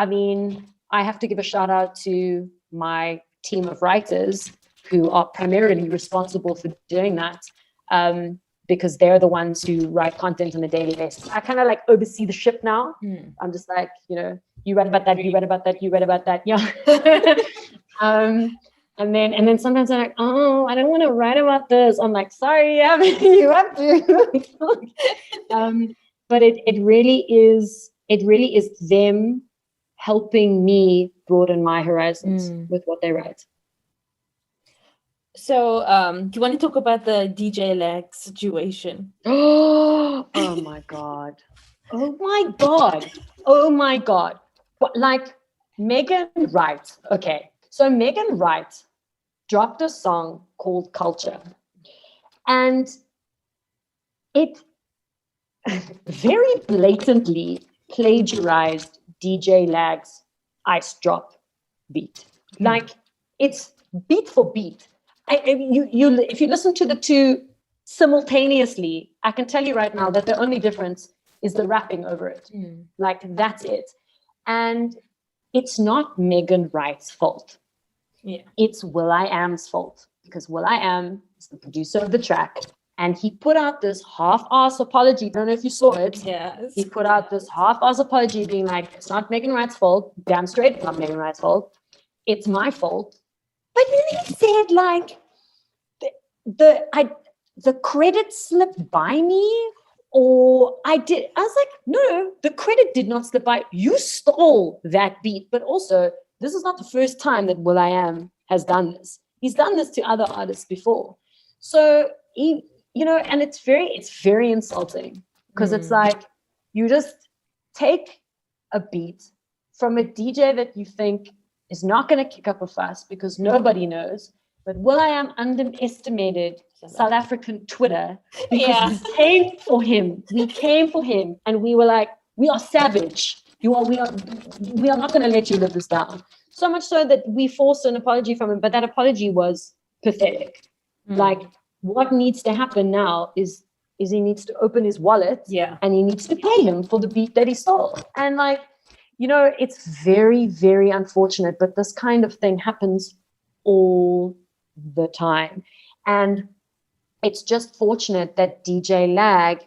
Speaker 2: mean, I have to give a shout out to my team of writers who are primarily responsible for doing that, because they're the ones who write content on a daily basis. I kind of like oversee the ship now. I'm just like, you know, you read about that, you read about that, you read about that. Yeah. And then sometimes I'm like, oh, I don't want to write about this. I'm like, sorry, you have to. But it really is them helping me broaden my horizons with what they write.
Speaker 3: So do you want to talk about the DJ Lag situation?
Speaker 2: Oh my God. Oh my God. Oh my God. like Megan Wright. Okay. So Megan Wright dropped a song called Culture. And it very blatantly plagiarized DJ Lag's Ice Drop beat. Like, it's beat for beat. If you listen to the two simultaneously, I can tell you right now that the only difference is the rapping over it. Like, that's it. And it's not Megan Wright's fault.
Speaker 3: Yeah.
Speaker 2: It's will.i.am's fault, because will.i.am is the producer of the track. And he put out this half-ass apology. I don't know if you saw it.
Speaker 3: Yes.
Speaker 2: He put out this half-ass apology being like, it's not Megan Wright's fault. Damn straight, it's not Megan Wright's fault. It's my fault. But then he said, like, the credit slipped by me, or I did. I was like, no, the credit did not slip by. You stole that beat. But also, this is not the first time that will.i.am has done this. He's done this to other artists before. So he, and it's very insulting, because it's like, you just take a beat from a DJ that you think is not going to kick up a fuss because nobody knows, but will.i.am underestimated South African Twitter because we came for him. We came for him, and we were like, we are savage. We are not going to let you live this down. So much so that we forced an apology from him, but that apology was pathetic. Like, what needs to happen now is he needs to open his wallet, and he needs to pay him for the beat that he stole. And like, it's very, very unfortunate, but this kind of thing happens all the time. And it's just fortunate that DJ Lag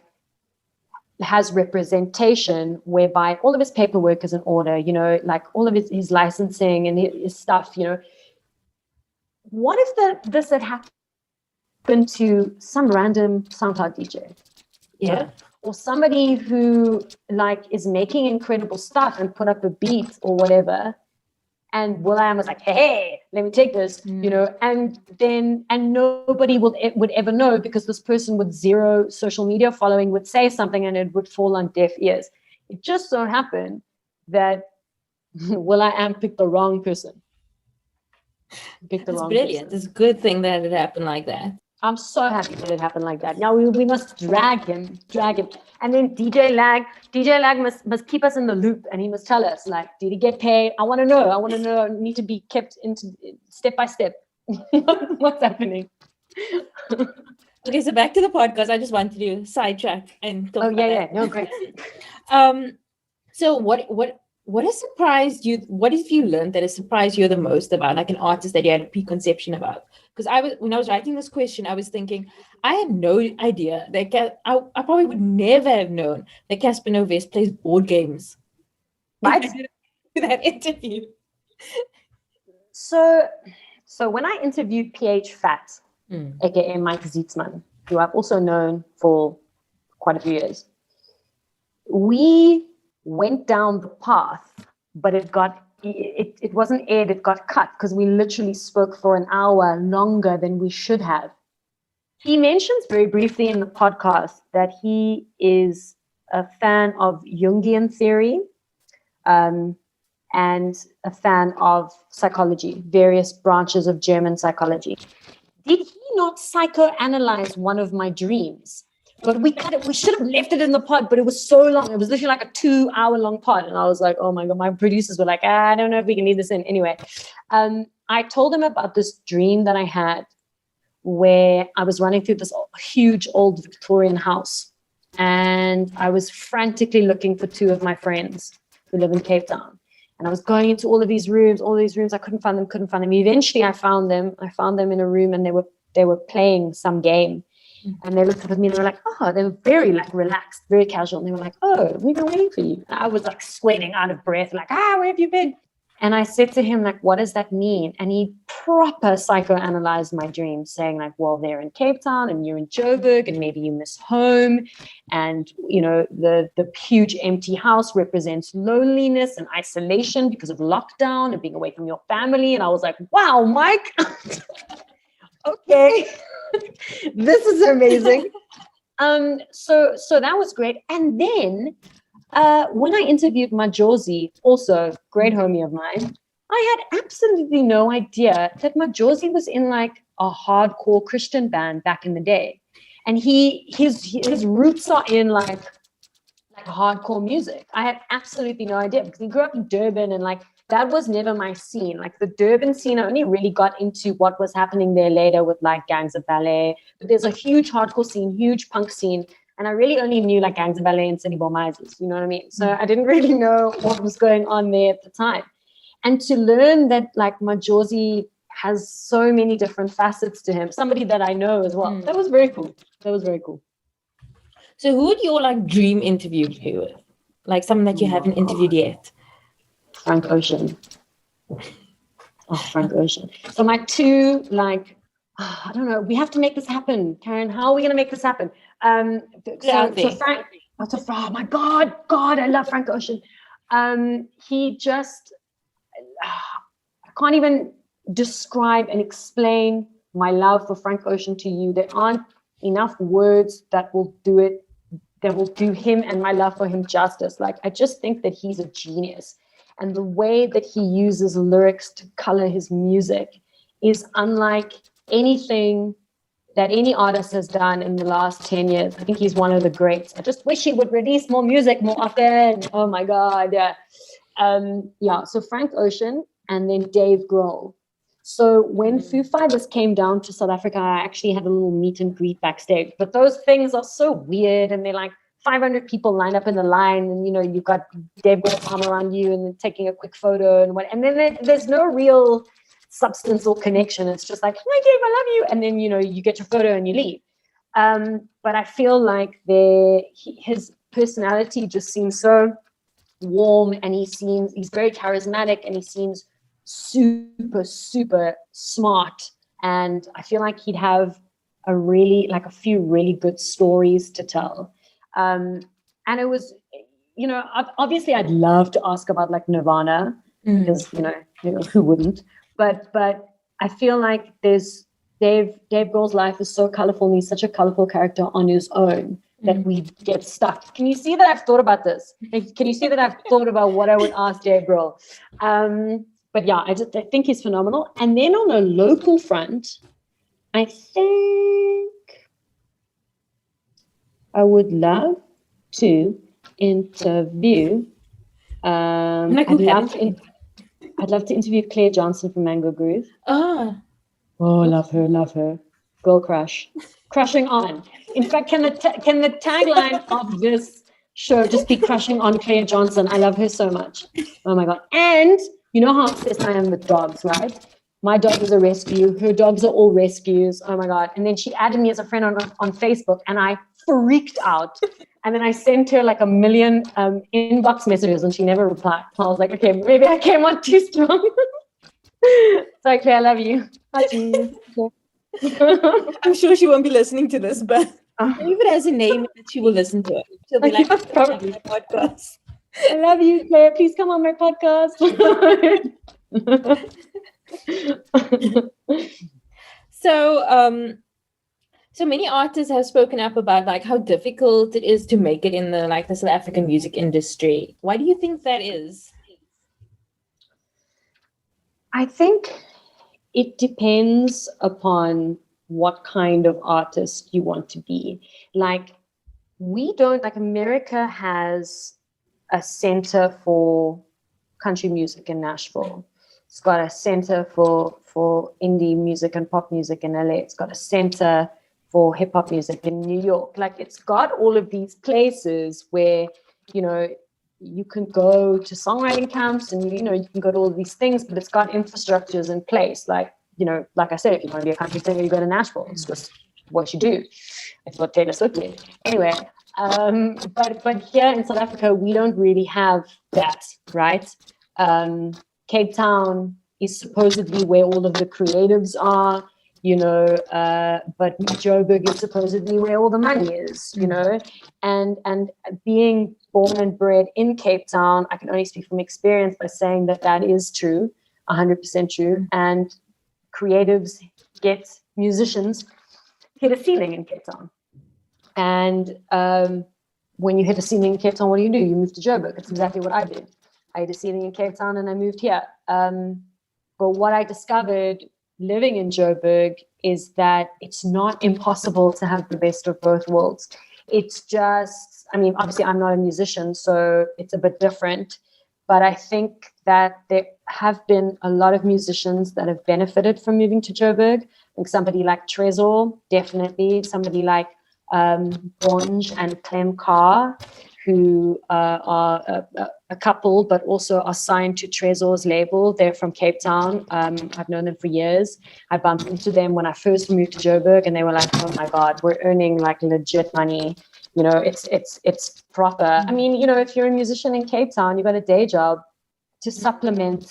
Speaker 2: has representation whereby all of his paperwork is in order, like all of his licensing and his stuff, What if this had happened to some random SoundCloud DJ?
Speaker 3: Yeah.
Speaker 2: Or somebody who like is making incredible stuff and put up a beat or whatever, and will.i.am was like, hey, let me take this, and nobody would ever know, because this person with zero social media following would say something and it would fall on deaf ears. It just so happened that will.i.am picked the wrong person.
Speaker 3: It's brilliant. Person. It's a good thing that it happened like that.
Speaker 2: I'm so happy that it happened like that. Now we must drag him. And then DJ Lag must keep us in the loop, and he must tell us, like, did he get paid? I want to know. I need to be kept into step by step. What's happening?
Speaker 3: Okay, so back to the podcast. I just wanted to sidetrack and talk about that.
Speaker 2: No, great.
Speaker 3: So what has surprised you? What have you learned that has surprised you the most about like an artist that you had a preconception about? Because when I was writing this question, I was thinking, I had no idea that I probably would never have known that Casper Novest plays board games.
Speaker 2: Right?
Speaker 3: That interview.
Speaker 2: So when I interviewed PH Fat, aka Mike Zietzman, who I've also known for quite a few years, we went down the path, but it wasn't aired, it got cut because we literally spoke for an hour longer than we should have. He mentions very briefly in the podcast that he is a fan of Jungian theory and a fan of psychology, various branches of German psychology. Did he not psychoanalyze one of my dreams? But we cut it. We should have left it in the pod, but it was so long. It was literally like a 2-hour-long pod. And I was like, oh my God, my producers were like, I don't know if we can leave this in. Anyway, I told him about this dream that I had where I was running through this huge old Victorian house. And I was frantically looking for 2 of my friends who live in Cape Town. And I was going into all these rooms. I couldn't find them. Eventually I found them. I found them in a room, and they were playing some game. And they looked up at me and they were like, oh, they were very like relaxed, very casual. And they were like, oh, we've been waiting for you. And I was like sweating out of breath, like, where have you been? And I said to him, like, what does that mean? And he proper psychoanalyzed my dream, saying like, well, they're in Cape Town and you're in Joburg and maybe you miss home. And, the huge empty house represents loneliness and isolation because of lockdown and being away from your family. And I was like, wow, Mike. Okay. This is amazing. So that was great. And then When I interviewed Majosi, also great homie of mine, I had absolutely no idea that Majosi was in like a hardcore Christian band back in the day, and his roots are in like hardcore music. I had absolutely no idea because he grew up in Durban, and like that was never my scene. Like the Durban scene, I only really got into what was happening there later with like Gangs of Ballet. But there's a huge hardcore scene, huge punk scene. And I really only knew like Gangs of Ballet and City Boy Misers, you know what I mean? So I didn't really know what was going on there at the time. And to learn that like Majosi has so many different facets to him, somebody that I know as well. That was very cool.
Speaker 3: So who would your like dream interview be with? Like someone that you haven't interviewed yet?
Speaker 2: Frank Ocean. Oh, Frank Ocean. So my two, like, I don't know, we have to make this happen. Karen, how are we going to make this happen? So Frank, oh my God, I love Frank Ocean. He just, I can't even describe and explain my love for Frank Ocean to you. There aren't enough words that will do it, that will do him and my love for him justice. Like, I just think that he's a genius. And the way that he uses lyrics to color his music is unlike anything that any artist has done in the last 10 years. I think he's one of the greats. I just wish he would release more music more often. Oh my God, yeah. So Frank Ocean and then Dave Grohl. So when Foo Fighters came down to South Africa, I actually had a little meet and greet backstage. But those things are so weird, and they're like 500 people lined up in the line, and you know you've got Dave Grohl's arm around you, and then taking a quick photo and then there's no real substance or connection. It's just like, hi Dave, I love you, and then you get your photo and you leave. But I feel like his personality just seems so warm, and he's very charismatic, and he seems super, super smart. And I feel like he'd have a few really good stories to tell. And it was, obviously I'd love to ask about like Nirvana, because, who wouldn't? But I feel like there's Dave Grohl's life is so colorful, and he's such a colorful character on his own that we get stuck. Can you see that I've thought about this? Can you see that I've thought about what I would ask Dave Grohl? But yeah, I think he's phenomenal. And then on a local front, I think I would love to interview. I'd love to interview Claire Johnston from Mango Groove. Oh, love her. Girl crush. Crushing on. In fact, can the tagline of this show just be crushing on Claire Johnston? I love her so much. Oh my God. And you know how obsessed I am with dogs, right? My dog is a rescue. Her dogs are all rescues. Oh my God. And then she added me as a friend on Facebook, and I freaked out. And then I sent her like 1 million inbox messages, and she never replied. I was like, okay, maybe I came on too strong. Sorry, Claire, I love you. Love you.
Speaker 3: I'm sure she won't be listening to this, but if it has a name, she will listen to it. She'll be like,
Speaker 2: probably.
Speaker 3: Podcast.
Speaker 2: I love you, Claire. Please come on my podcast.
Speaker 3: So many artists have spoken up about like how difficult it is to make it in the South African music industry. Why do you think that is?
Speaker 2: I think it depends upon what kind of artist you want to be. Like, America has a center for country music in Nashville. It's got a center for indie music and pop music in LA. It's got a center for hip hop music in New York. Like, it's got all of these places where, you can go to songwriting camps, and, you can go to all of these things, but it's got infrastructures in place. Like, like I said, if you want to be a country singer, you go to Nashville. It's just what you do. It's what Taylor Swift did. Anyway, but here in South Africa, we don't really have that, right? Cape Town is supposedly where all of the creatives are, but Joburg is supposedly where all the money is, and being born and bred in Cape Town, I can only speak from experience by saying that is true, 100% true. And musicians hit a ceiling in Cape Town. And when you hit a ceiling in Cape Town, what do? You move to Joburg. It's exactly what I did. I hit a ceiling in Cape Town and I moved here. But what I discovered living in Joburg is that it's not impossible to have the best of both worlds. It's just, I mean, obviously I'm not a musician, so it's a bit different. But I think that there have been a lot of musicians that have benefited from moving to Joburg. I think somebody like Trezor, definitely. Somebody like Bonge and Clem Carr, who are a couple, but also are signed to Trezor's label. They're from Cape Town. I've known them for years. I bumped into them when I first moved to Joburg, and they were like, "Oh my God, we're earning like legit money. You know, it's proper." I mean, you know, if you're a musician in Cape Town, you've got a day job to supplement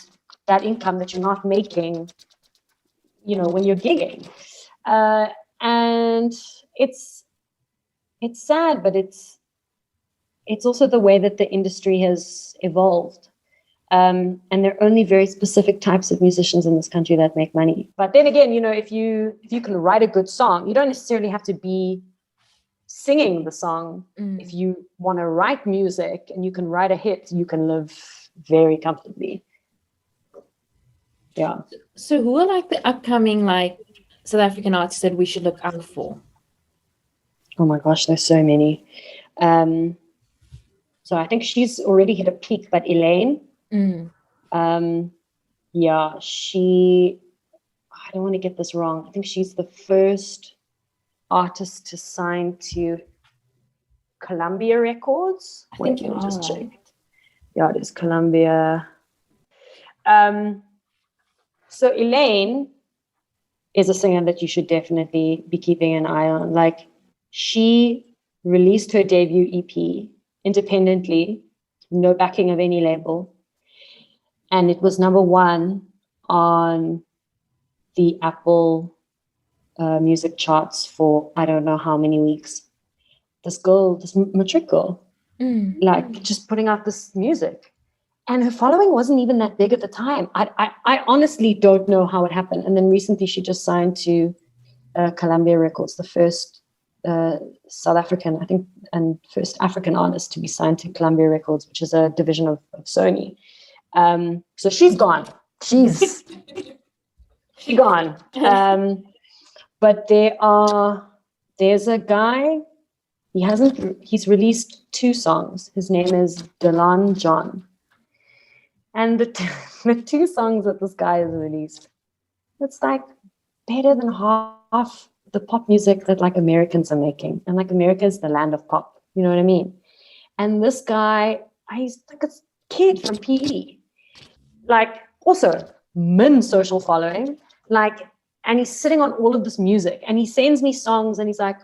Speaker 2: that income that you're not making, you know, when you're gigging. And it's sad, but it's also the way that the industry has evolved. And there are only very specific types of musicians in this country that make money. But then again, you know, if you can write a good song, you don't necessarily have to be singing the song. If you want to write music and you can write a hit, you can live very comfortably. Yeah.
Speaker 3: So who are like the upcoming like South African artists that we should look out for?
Speaker 2: Oh my gosh, there's so many. So I think she's already hit a peak, but Elaine, yeah, I don't want to get this wrong. I think she's the first artist to sign to Columbia Records. I think you just check. Yeah, it is Columbia. So Elaine is a singer that you should definitely be keeping an eye on. Like, she released her debut EP independently, no backing of any label. And it was _1 on the Apple music charts for I don't know how many weeks. This girl, this matric girl, like just putting out this music. And her following wasn't even that big at the time. I honestly don't know how it happened. And then recently she just signed to Columbia Records, the first South African, I think, and first African artist to be signed to Columbia Records, which is a division of Sony. So she's gone. She's gone. But there's a guy, he's released 2 songs. His name is Delan John. And the 2 songs that this guy has released, it's like better than half the pop music that like Americans are making. And like America is the land of pop, you know what I mean? And this guy, he's like a kid from PE, like also min social following, like, and he's sitting on all of this music and he sends me songs and he's like,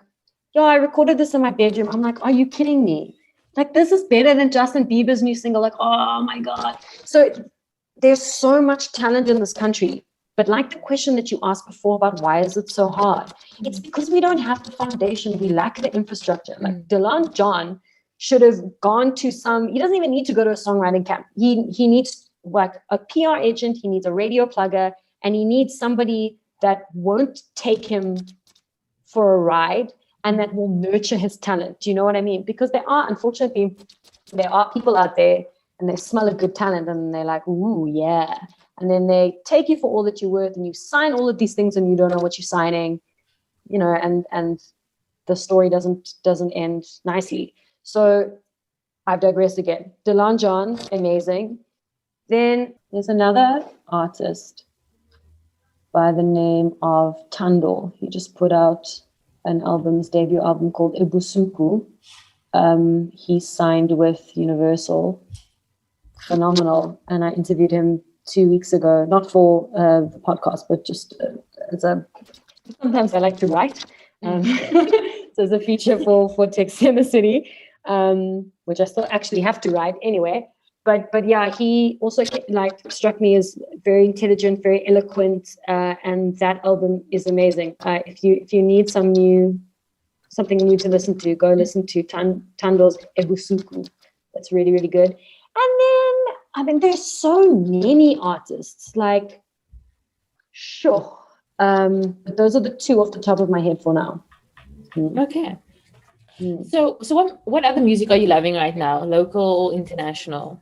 Speaker 2: "Yo, I recorded this in my bedroom." I'm like, "Are you kidding me? Like, this is better than Justin Bieber's new single." Like, oh my God. So there's so much talent in this country. But like the question that you asked before about why is it so hard? It's because we don't have the foundation. We lack the infrastructure. Like Delan John should have gone to he doesn't even need to go to a songwriting camp. He needs like a PR agent. He needs a radio plugger, and he needs somebody that won't take him for a ride and that will nurture his talent. Do you know what I mean? Because unfortunately, there are people out there and they smell a good talent and they're like, "Ooh, yeah." And then they take you for all that you're worth and you sign all of these things and you don't know what you're signing, you know, and the story doesn't end nicely. So I've digressed again. Delan John, amazing. Then there's another artist by the name of Tando. He just put out his debut album called Ebusuku. He signed with Universal. Phenomenal. And I interviewed him 2 weeks ago, not for the podcast, but just sometimes I like to write. So as a feature for Text in the City, which I still actually have to write anyway. But yeah, he also like struck me as very intelligent, very eloquent, and that album is amazing. If you need something new to listen to, go listen to Tando's Ebusuku. That's really, really good. And then, I mean, there's so many artists, like, sure. But those are the 2 off the top of my head for now.
Speaker 3: Okay. So what other music are you loving right now? Local, international?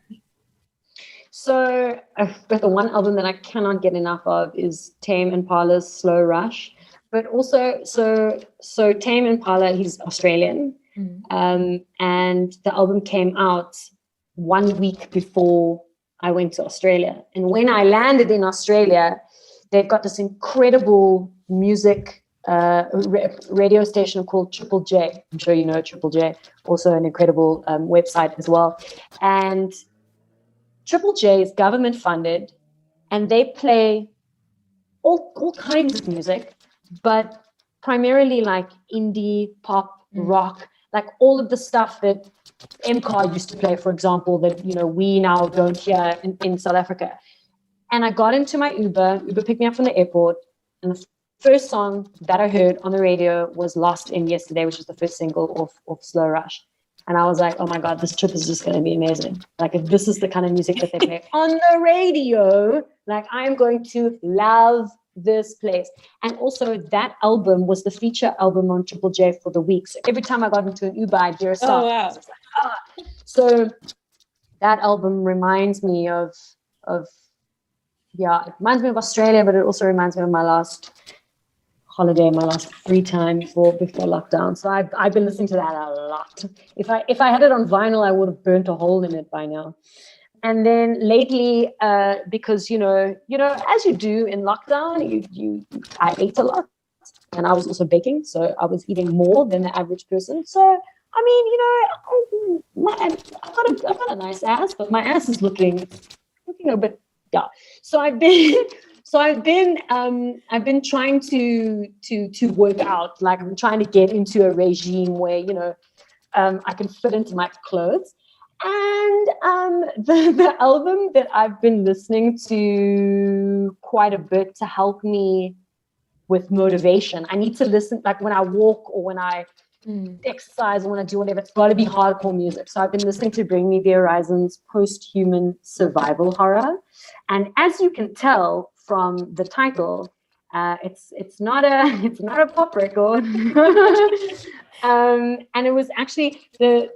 Speaker 2: So but the one album that I cannot get enough of is Tame Impala's Slow Rush. But also, so Tame Impala, he's Australian. And the album came out 1 week before I went to Australia. And when I landed in Australia, they've got this incredible music radio station called Triple J. I'm sure you know Triple J, also an incredible website as well. And Triple J is government funded, and they play all kinds of music, but primarily like indie, pop, rock, like all of the stuff that MCAR used to play, for example, that we now don't hear in South Africa. And I got into my Uber picked me up from the airport, and the first song that I heard on the radio was Lost in Yesterday, which was the first single of Slow Rush. And I was like, oh my God, this trip is just going to be amazing. Like, if this is the kind of music that they play on the radio, like, I'm going to love this place. And also, that album was the feature album on Triple J for the week. So every time I got into an Uber, I'd hear a song.
Speaker 3: Oh, wow.
Speaker 2: So, like, so that album reminds me of it reminds me of Australia, but it also reminds me of my last holiday, my last free time before lockdown. So I've been listening to that a lot. If I had it on vinyl, I would have burnt a hole in it by now. And then lately, because as you do in lockdown, I ate a lot, and I was also baking, so I was eating more than the average person. So I mean, I've got a nice ass, but my ass is looking a bit. Yeah. So I've been trying to work out. Like, I'm trying to get into a regime where I can fit into my clothes. And the album that I've been listening to quite a bit to help me with motivation. I need to listen, like when I walk or when I exercise or when I do whatever, it's got to be hardcore music. So I've been listening to Bring Me the Horizon's Post-Human Survival Horror. And as you can tell from the title, it's not a pop record. And it was actually the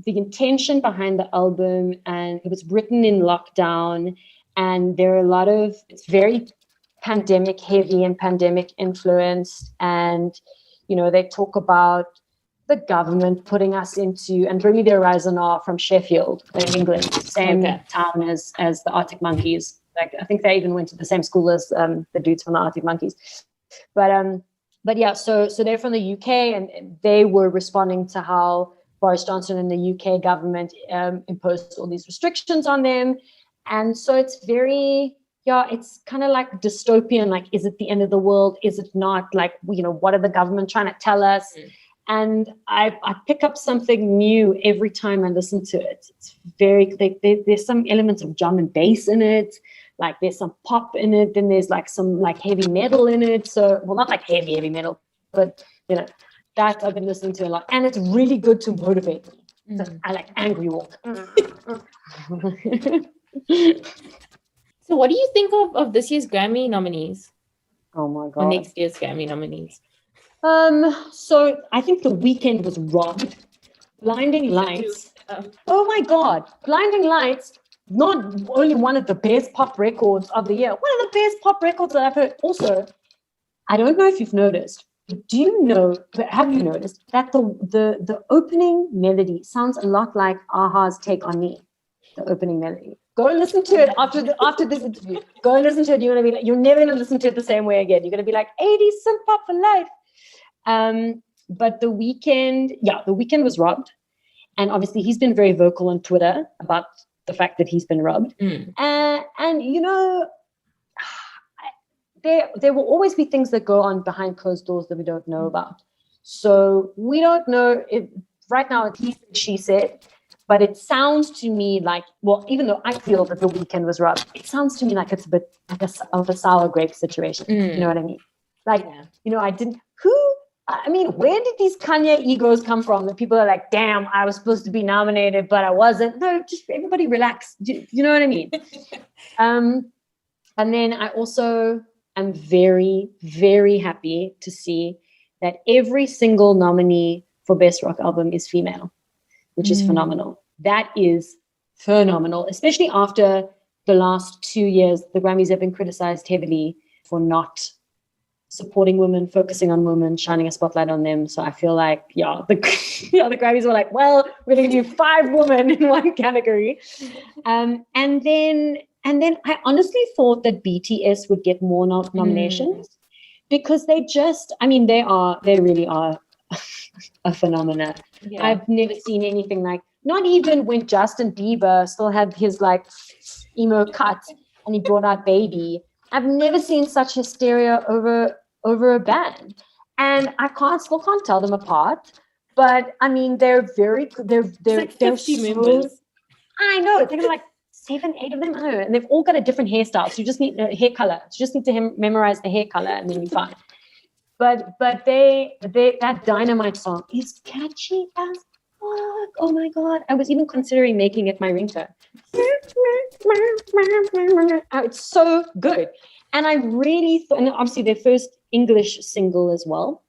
Speaker 2: intention behind the album, and it was written in lockdown, and there are it's very pandemic heavy and pandemic influenced, and they talk about the government putting us into, and Bring Me the Horizon are from Sheffield in England, same town as the Arctic Monkeys. Like, I think they even went to the same school as the dudes from the Arctic Monkeys. But yeah, so they're from the UK, and they were responding to how Boris Johnston and the UK government imposed all these restrictions on them. And so it's it's kind of like dystopian. Like, is it the end of the world? Is it not? Like, what are the government trying to tell us? And I pick up something new every time I listen to it. It's there's some elements of drum and bass in it. Like, there's some pop in it. Then there's like some like heavy metal in it. So, well, not like heavy metal, but that I've been listening to a lot. And it's really good to motivate me. So I like angry walk.
Speaker 3: So what do you think of this year's Grammy nominees?
Speaker 2: Oh my God.
Speaker 3: Or next year's Grammy nominees?
Speaker 2: So I think The Weeknd was robbed. Blinding Lights. Oh my God. Blinding Lights, not only one of the best pop records of the year, one of the best pop records that I've heard. Also, I don't know if you've noticed, but have you noticed that the opening melody sounds a lot like a-ha's Take On Me, the opening melody. Go and listen to it after this interview. Go and listen to it. You're never going to listen to it the same way again. You're going to be like, 80s synth pop for life. But The Weeknd was robbed. And obviously he's been very vocal on Twitter about the fact that he's been robbed. And there will always be things that go on behind closed doors that we don't know about. So we don't know if right now it's he said, she said. But it sounds to me like, well, even though I feel that The Weeknd was robbed, it sounds to me like it's a bit like of a sour grape situation. You know what I mean? Like, where did these Kanye egos come from? That people are like, damn, I was supposed to be nominated, but I wasn't. No, just everybody relax. You know what I mean? And then I also am very, very happy to see that every single nominee for Best Rock Album is female, which is phenomenal. That is phenomenal, especially after the last 2 years. The Grammys have been criticized heavily for not supporting women, focusing on women, shining a spotlight on them. So I feel like, the Grammys were like, well, we're going to do 5 women in one category. And then I honestly thought that BTS would get more nominations because they really are a phenomena. Yeah. I've never seen anything like, not even when Justin Bieber still had his like emo cut and he brought out Baby. I've never seen such hysteria over a band, and I still can't tell them apart. But I mean, they're very good. They're
Speaker 3: like 50 members.
Speaker 2: I know. They're like 7, 8 of them. I don't know, and they've all got a different hairstyle. So you just need hair color. You just need to memorize the hair color, and then you're fine. But that Dynamite song is catchy as fuck. Oh my god! I was even considering making it my ringtone. Oh, it's so good. And I really thought, and obviously their first English single as well,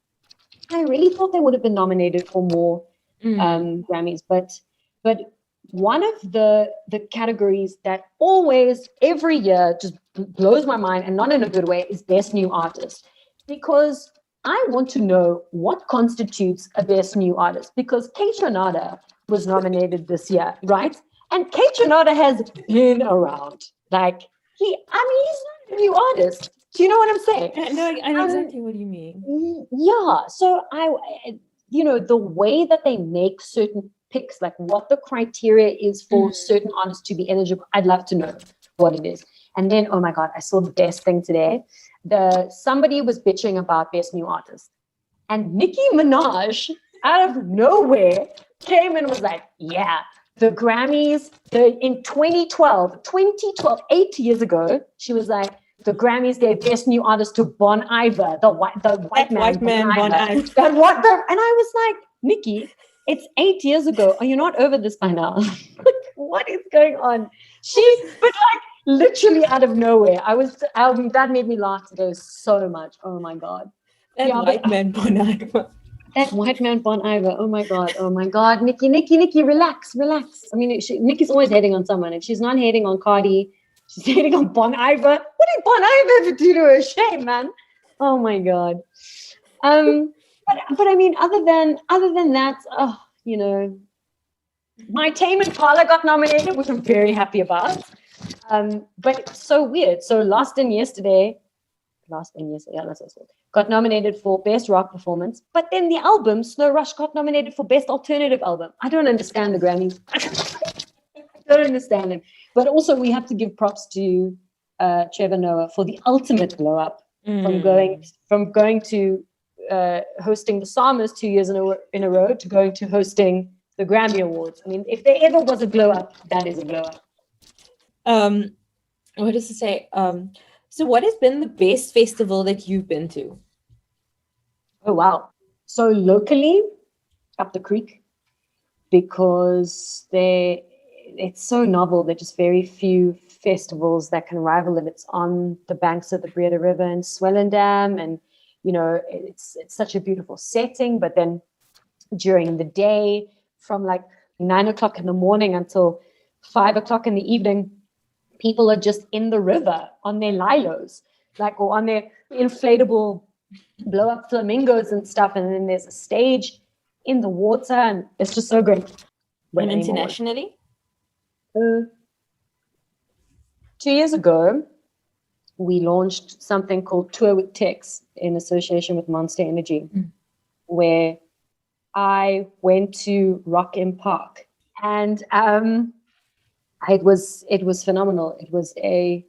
Speaker 2: I really thought they would have been nominated for more Grammys. But one of the categories that always, every year, just blows my mind, and not in a good way, is Best New Artist. Because I want to know what constitutes a Best New Artist. Because Kate Renata was nominated this year, right? And Kate Renata has been around. Like, he's not a new artist. Do you know what I'm saying?
Speaker 3: No, I know exactly what you mean.
Speaker 2: Yeah. So the way that they make certain picks, like what the criteria is for certain artists to be eligible, I'd love to know what it is. And then, oh my God, I saw the best thing today. Somebody was bitching about Best New Artist. And Nicki Minaj, out of nowhere, came and was like, yeah, the Grammys, in 2012, 8 years ago, she was like, the Grammys gave Best New Artist to Bon Iver, the white man Bon Iver. And I was like, Nikki, it's 8 years ago. Are you not over this by now? What is going on? But like literally out of nowhere. That made me laugh today so much. Oh my God.
Speaker 3: White man Bon Iver.
Speaker 2: That white man Bon Iver. Oh my God. Nikki, relax. I mean, Nikki's always hating on someone. If she's not hating on Cardi, she's hating on Bon Iver. What did Bon Iver ever do to her? Shame, man. Oh my God. But I mean, other than that, my Tame Impala got nominated, which I'm very happy about. But it's so weird. So Last in yesterday, that's also got nominated for Best Rock Performance, but then the album Slow Rush got nominated for Best Alternative Album. I don't understand the Grammys. I don't understand them. But also we have to give props to Trevor Noah for the ultimate blow up from going to hosting the Summers 2 years in a row to going to hosting the Grammy Awards. I mean, if there ever was a blow up, that is a blow up.
Speaker 3: What does it say? So what has been the best festival that you've been to?
Speaker 2: Oh, wow. So locally, up the creek, because it's so novel. There are just very few festivals that can rival it. It's on the banks of the Breda River in Swellendam, and, it's such a beautiful setting. But then during the day, from like 9 o'clock in the morning until 5 o'clock in the evening, people are just in the river on their lilos, or on their inflatable blow-up flamingos and stuff. And then there's a stage in the water, and it's just so great.
Speaker 3: And internationally?
Speaker 2: 2 years ago, we launched something called Tour with Tex in association with Monster Energy, where I went to Rock M Park, and it was phenomenal. It was an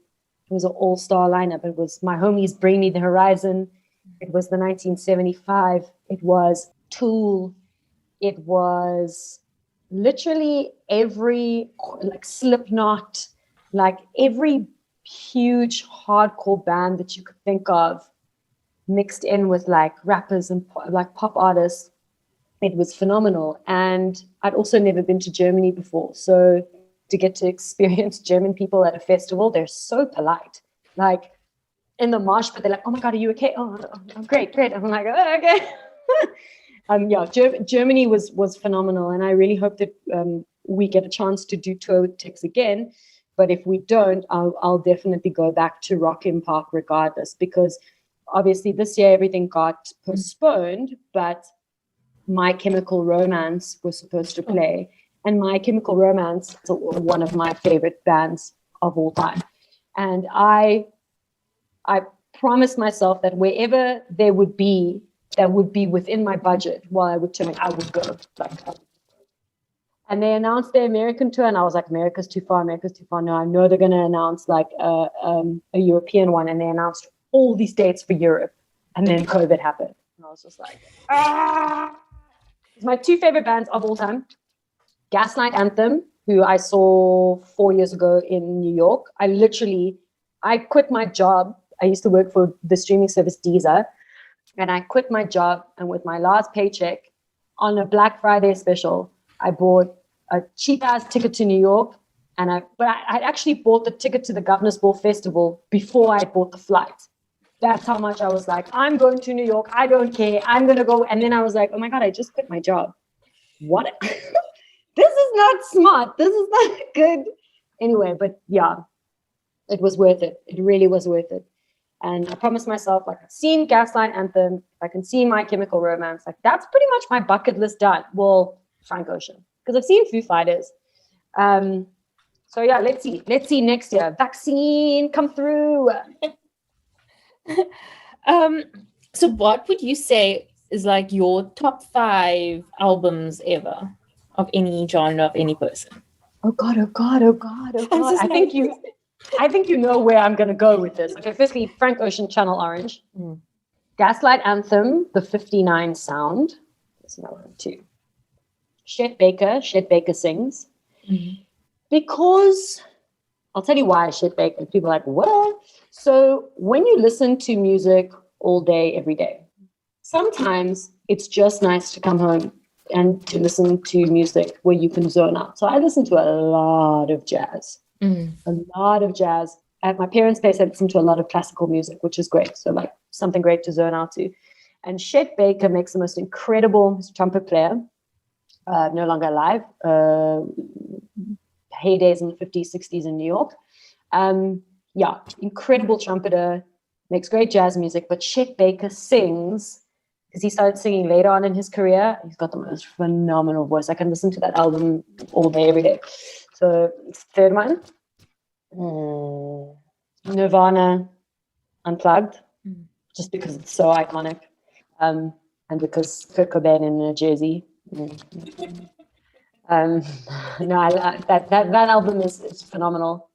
Speaker 2: all-star lineup. It was my homies Bring Me the Horizon. It was the 1975. It was Tool. It was literally every, Slipknot, every huge hardcore band that you could think of, mixed in with rappers and pop artists. It was phenomenal. And I'd also never been to Germany before, so to get to experience German people at a festival, they're so polite. In the mosh pit, they're like, "Oh my God, are you okay? Oh, great." I'm like, "Oh, okay." Germany was phenomenal, and I really hope that we get a chance to do tour with Tex again. But if we don't, I'll definitely go back to Rock im Park regardless, because obviously this year everything got postponed, but My Chemical Romance was supposed to play. And My Chemical Romance is one of my favorite bands of all time. And I promised myself that wherever there would be that would be within my budget while I would turn, I would go. And they announced their American tour, and I was like, America's too far. No, I know they're going to announce like a European one, and they announced all these dates for Europe, and then COVID happened. And I was just like, It's my two favorite bands of all time. Gaslight Anthem, who I saw 4 years ago in New York. I quit my job. I used to work for the streaming service Deezer, and I quit my job, and with my last paycheck on a Black Friday special, I bought a cheap-ass ticket to New York, but I actually bought the ticket to the Governor's Ball Festival before I bought the flight. That's how much I was like, I'm going to New York. I don't care. I'm going to go. And then I was like, oh my God, I just quit my job. What? This is not smart. This is not good. Anyway, but yeah, it was worth it. It really was worth it. And I promised myself, like, I've seen Gaslight Anthem, if I can see My Chemical Romance, like, that's pretty much my bucket list done. Well, Frank Ocean, because I've seen Foo Fighters. So yeah, let's see next year. Vaccine, come through.
Speaker 3: So what would you say is like your top 5 albums ever of any genre, of any person?
Speaker 2: Oh God. I think you know where I'm going to go with this. Okay, firstly, Frank Ocean, Channel Orange. Gaslight Anthem, The 59 Sound. That's another one too. Chet Baker Sings. Mm-hmm. Because, I'll tell you why Chet Baker. People are like, what? So when you listen to music all day, every day, sometimes it's just nice to come home and to listen to music where you can zone out. So I listen to a lot of jazz. A lot of jazz. At my parents' place, I listen to a lot of classical music, which is great. So like something great to zone out to. And Chet Baker makes the most incredible trumpet player, no longer alive, heydays in the 50s, 60s in New York. Incredible trumpeter, makes great jazz music. But Chet Baker sings, because he started singing later on in his career. He's got the most phenomenal voice. I can listen to that album all day, every day. So third one, Nirvana Unplugged, just because it's so iconic, and because Kurt Cobain in New Jersey. That album is phenomenal.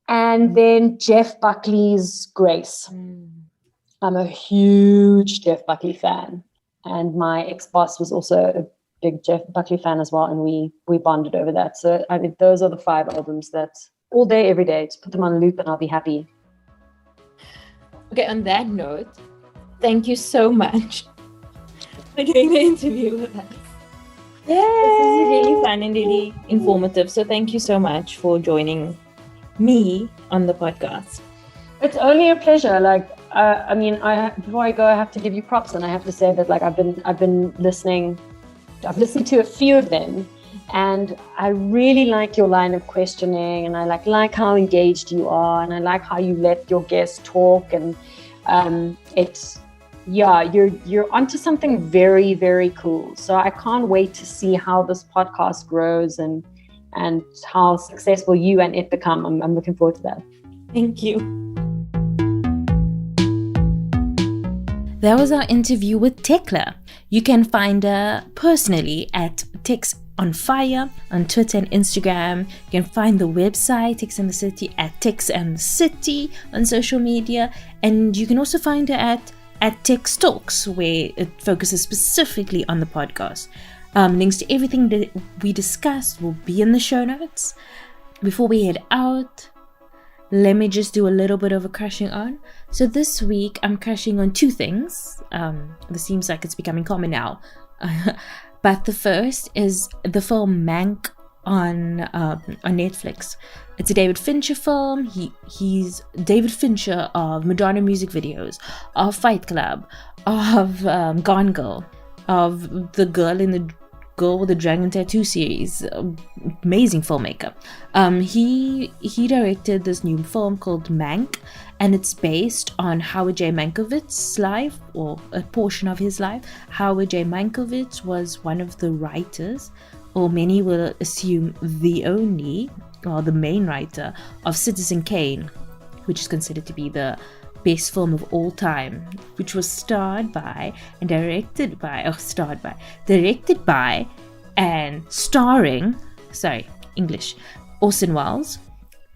Speaker 2: And then Jeff Buckley's Grace. I'm a huge Jeff Buckley fan, and my ex-boss was also a big Jeff Buckley fan as well, and we bonded over that. So I mean, those are the 5 albums that all day, every day, just put them on loop and I'll be happy.
Speaker 3: Okay, on that note, thank you so much for doing the interview with us.
Speaker 2: Yay!
Speaker 3: This is really fun and really informative. So thank you so much for joining me on the podcast.
Speaker 2: It's only a pleasure. Like, before I go, I have to give you props, and I have to say that, like, I've been listening. I've listened to a few of them, and I really like your line of questioning, and I like how engaged you are, and I like how you let your guests talk, and you're onto something very, very cool. So I can't wait to see how this podcast grows and how successful you and it become. I'm looking forward to that.
Speaker 3: Thank you.
Speaker 1: That was our interview with Tecla. You can find her personally at Tex on Fire on Twitter and Instagram. You can find the website Tex and the City at Tex and the City on social media, and you can also find her at Tex Talks, where it focuses specifically on the podcast. Links to everything that we discussed will be in the show notes. Before we head out, let me just do a little bit of a crushing on. So this week I'm crushing on 2 things. This seems like it's becoming common now. But the first is the film Mank on Netflix. It's a David Fincher film. He's David Fincher of Madonna music videos, of Fight Club, of Gone Girl, of the girl in the Girl with the Dragon Tattoo series. Amazing filmmaker. He directed this new film called Mank, and it's based on Howard J. Mankiewicz's life, or a portion of his life. Howard J. Mankiewicz was one of the writers, or many will assume the main writer of Citizen Kane, which is considered to be the best film of all time, which was directed by and starring Orson Welles,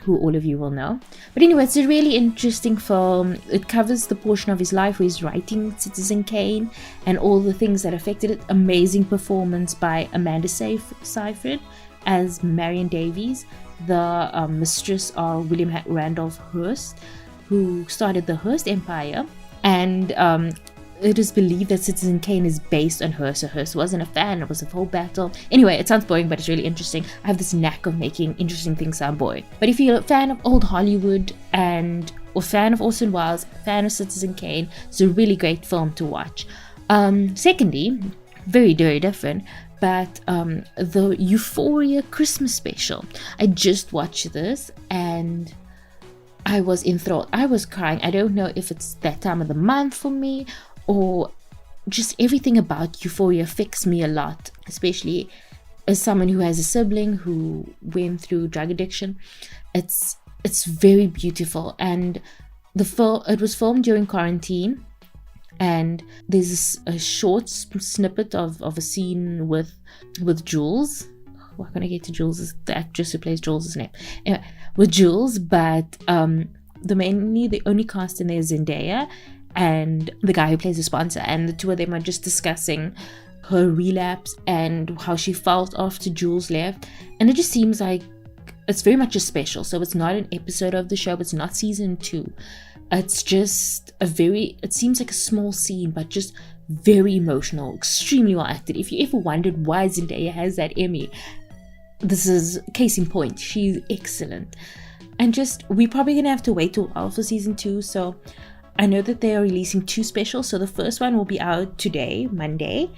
Speaker 1: who all of you will know. But anyway, it's a really interesting film. It covers the portion of his life where he's writing Citizen Kane and all the things that affected it. Amazing performance by Amanda Seyfried as Marion Davies, the mistress of William Randolph Hearst, who started the Hearst Empire, and it is believed that Citizen Kane is based on Hearst. So Hearst wasn't a fan, it was a whole battle. Anyway, it sounds boring, but it's really interesting. I have this knack of making interesting things sound boring. But if you're a fan of old Hollywood or fan of Orson Welles, fan of Citizen Kane, it's a really great film to watch. Secondly, very, very different, but the Euphoria Christmas special. I just watched this and I was enthralled. I was crying. I don't know if it's that time of the month for me, or just everything about Euphoria affects me a lot, especially as someone who has a sibling who went through drug addiction. It's very beautiful, and it was filmed during quarantine, and there's a short snippet of a scene with Jules. Why can't I get to Jules? The actress who plays Jules' name. Anyway, with Jules, but the only cast in there is Zendaya and the guy who plays the sponsor, and the two of them are just discussing her relapse and how she felt after Jules left. And it just seems like it's very much a special, so it's not an episode of the show, it's not season 2. It's just it seems like a small scene, but just very emotional, extremely well acted. If you ever wondered why Zendaya has that Emmy, this is case in point. She's excellent. And we're probably gonna have to wait till for season 2. So I know that they are releasing 2 specials. So the first one will be out today, Monday,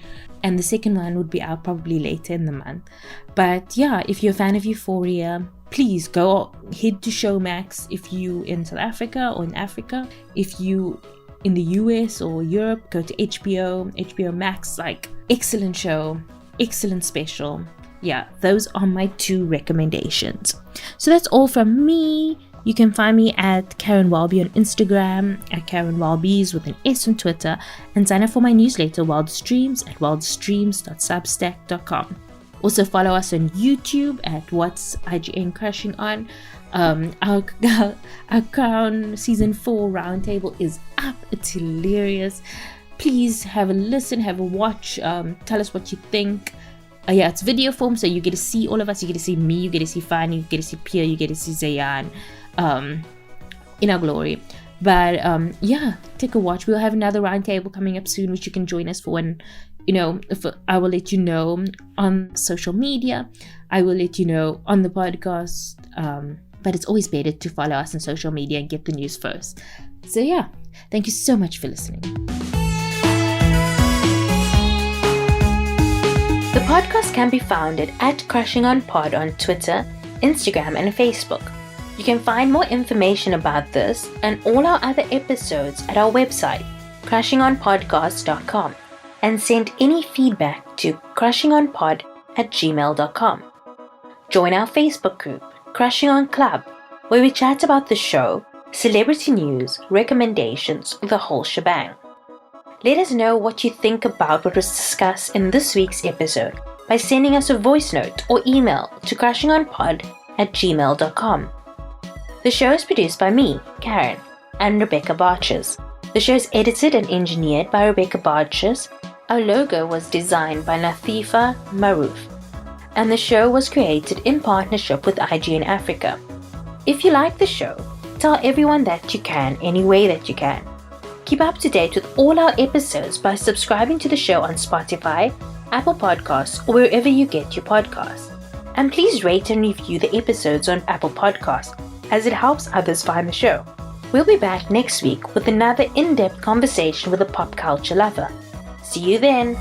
Speaker 1: and the second one would be out probably later in the month. But yeah, if you're a fan of Euphoria, please go head to Showmax if you in South Africa or in Africa. If you in the US or Europe, go to HBO Max. Like, excellent show, excellent special. Yeah, those are my 2 recommendations. So that's all from me. You can find me at Karen Welby on Instagram, at Karen Welby's with an S on Twitter, and sign up for my newsletter, Wildest Dreams, at wildestdreams.substack.com. Also follow us on YouTube at What's IGN Crashing On. Our Crown Season 4 roundtable is up. It's hilarious. Please have a listen, have a watch. Tell us what you think. It's video form, so you get to see all of us. You get to see me, you get to see Fanny, you get to see Pia, you get to see Zayan in our glory. But take a watch. We'll have another roundtable coming up soon, which you can join us for. And if I will let you know on social media, I will let you know on the podcast. But it's always better to follow us on social media and get the news first. So thank you so much for listening. The podcast can be found at Crashing On Pod on Twitter, Instagram, and Facebook. You can find more information about this and all our other episodes at our website, crashingonpodcast.com, and send any feedback to crashingonpod@gmail.com. Join our Facebook group, Crashing On Club, where we chat about the show, celebrity news, recommendations, the whole shebang. Let us know what you think about what was discussed in this week's episode by sending us a voice note or email to crashingonpod@gmail.com. The show is produced by me, Karen, and Rebecca Barches. The show is edited and engineered by Rebecca Barches. Our logo was designed by Latifa Maroof. And the show was created in partnership with IGN Africa. If you like the show, tell everyone that you can any way that you can. Keep up to date with all our episodes by subscribing to the show on Spotify, Apple Podcasts, or wherever you get your podcasts. And please rate and review the episodes on Apple Podcasts, as it helps others find the show. We'll be back next week with another in-depth conversation with a pop culture lover. See you then!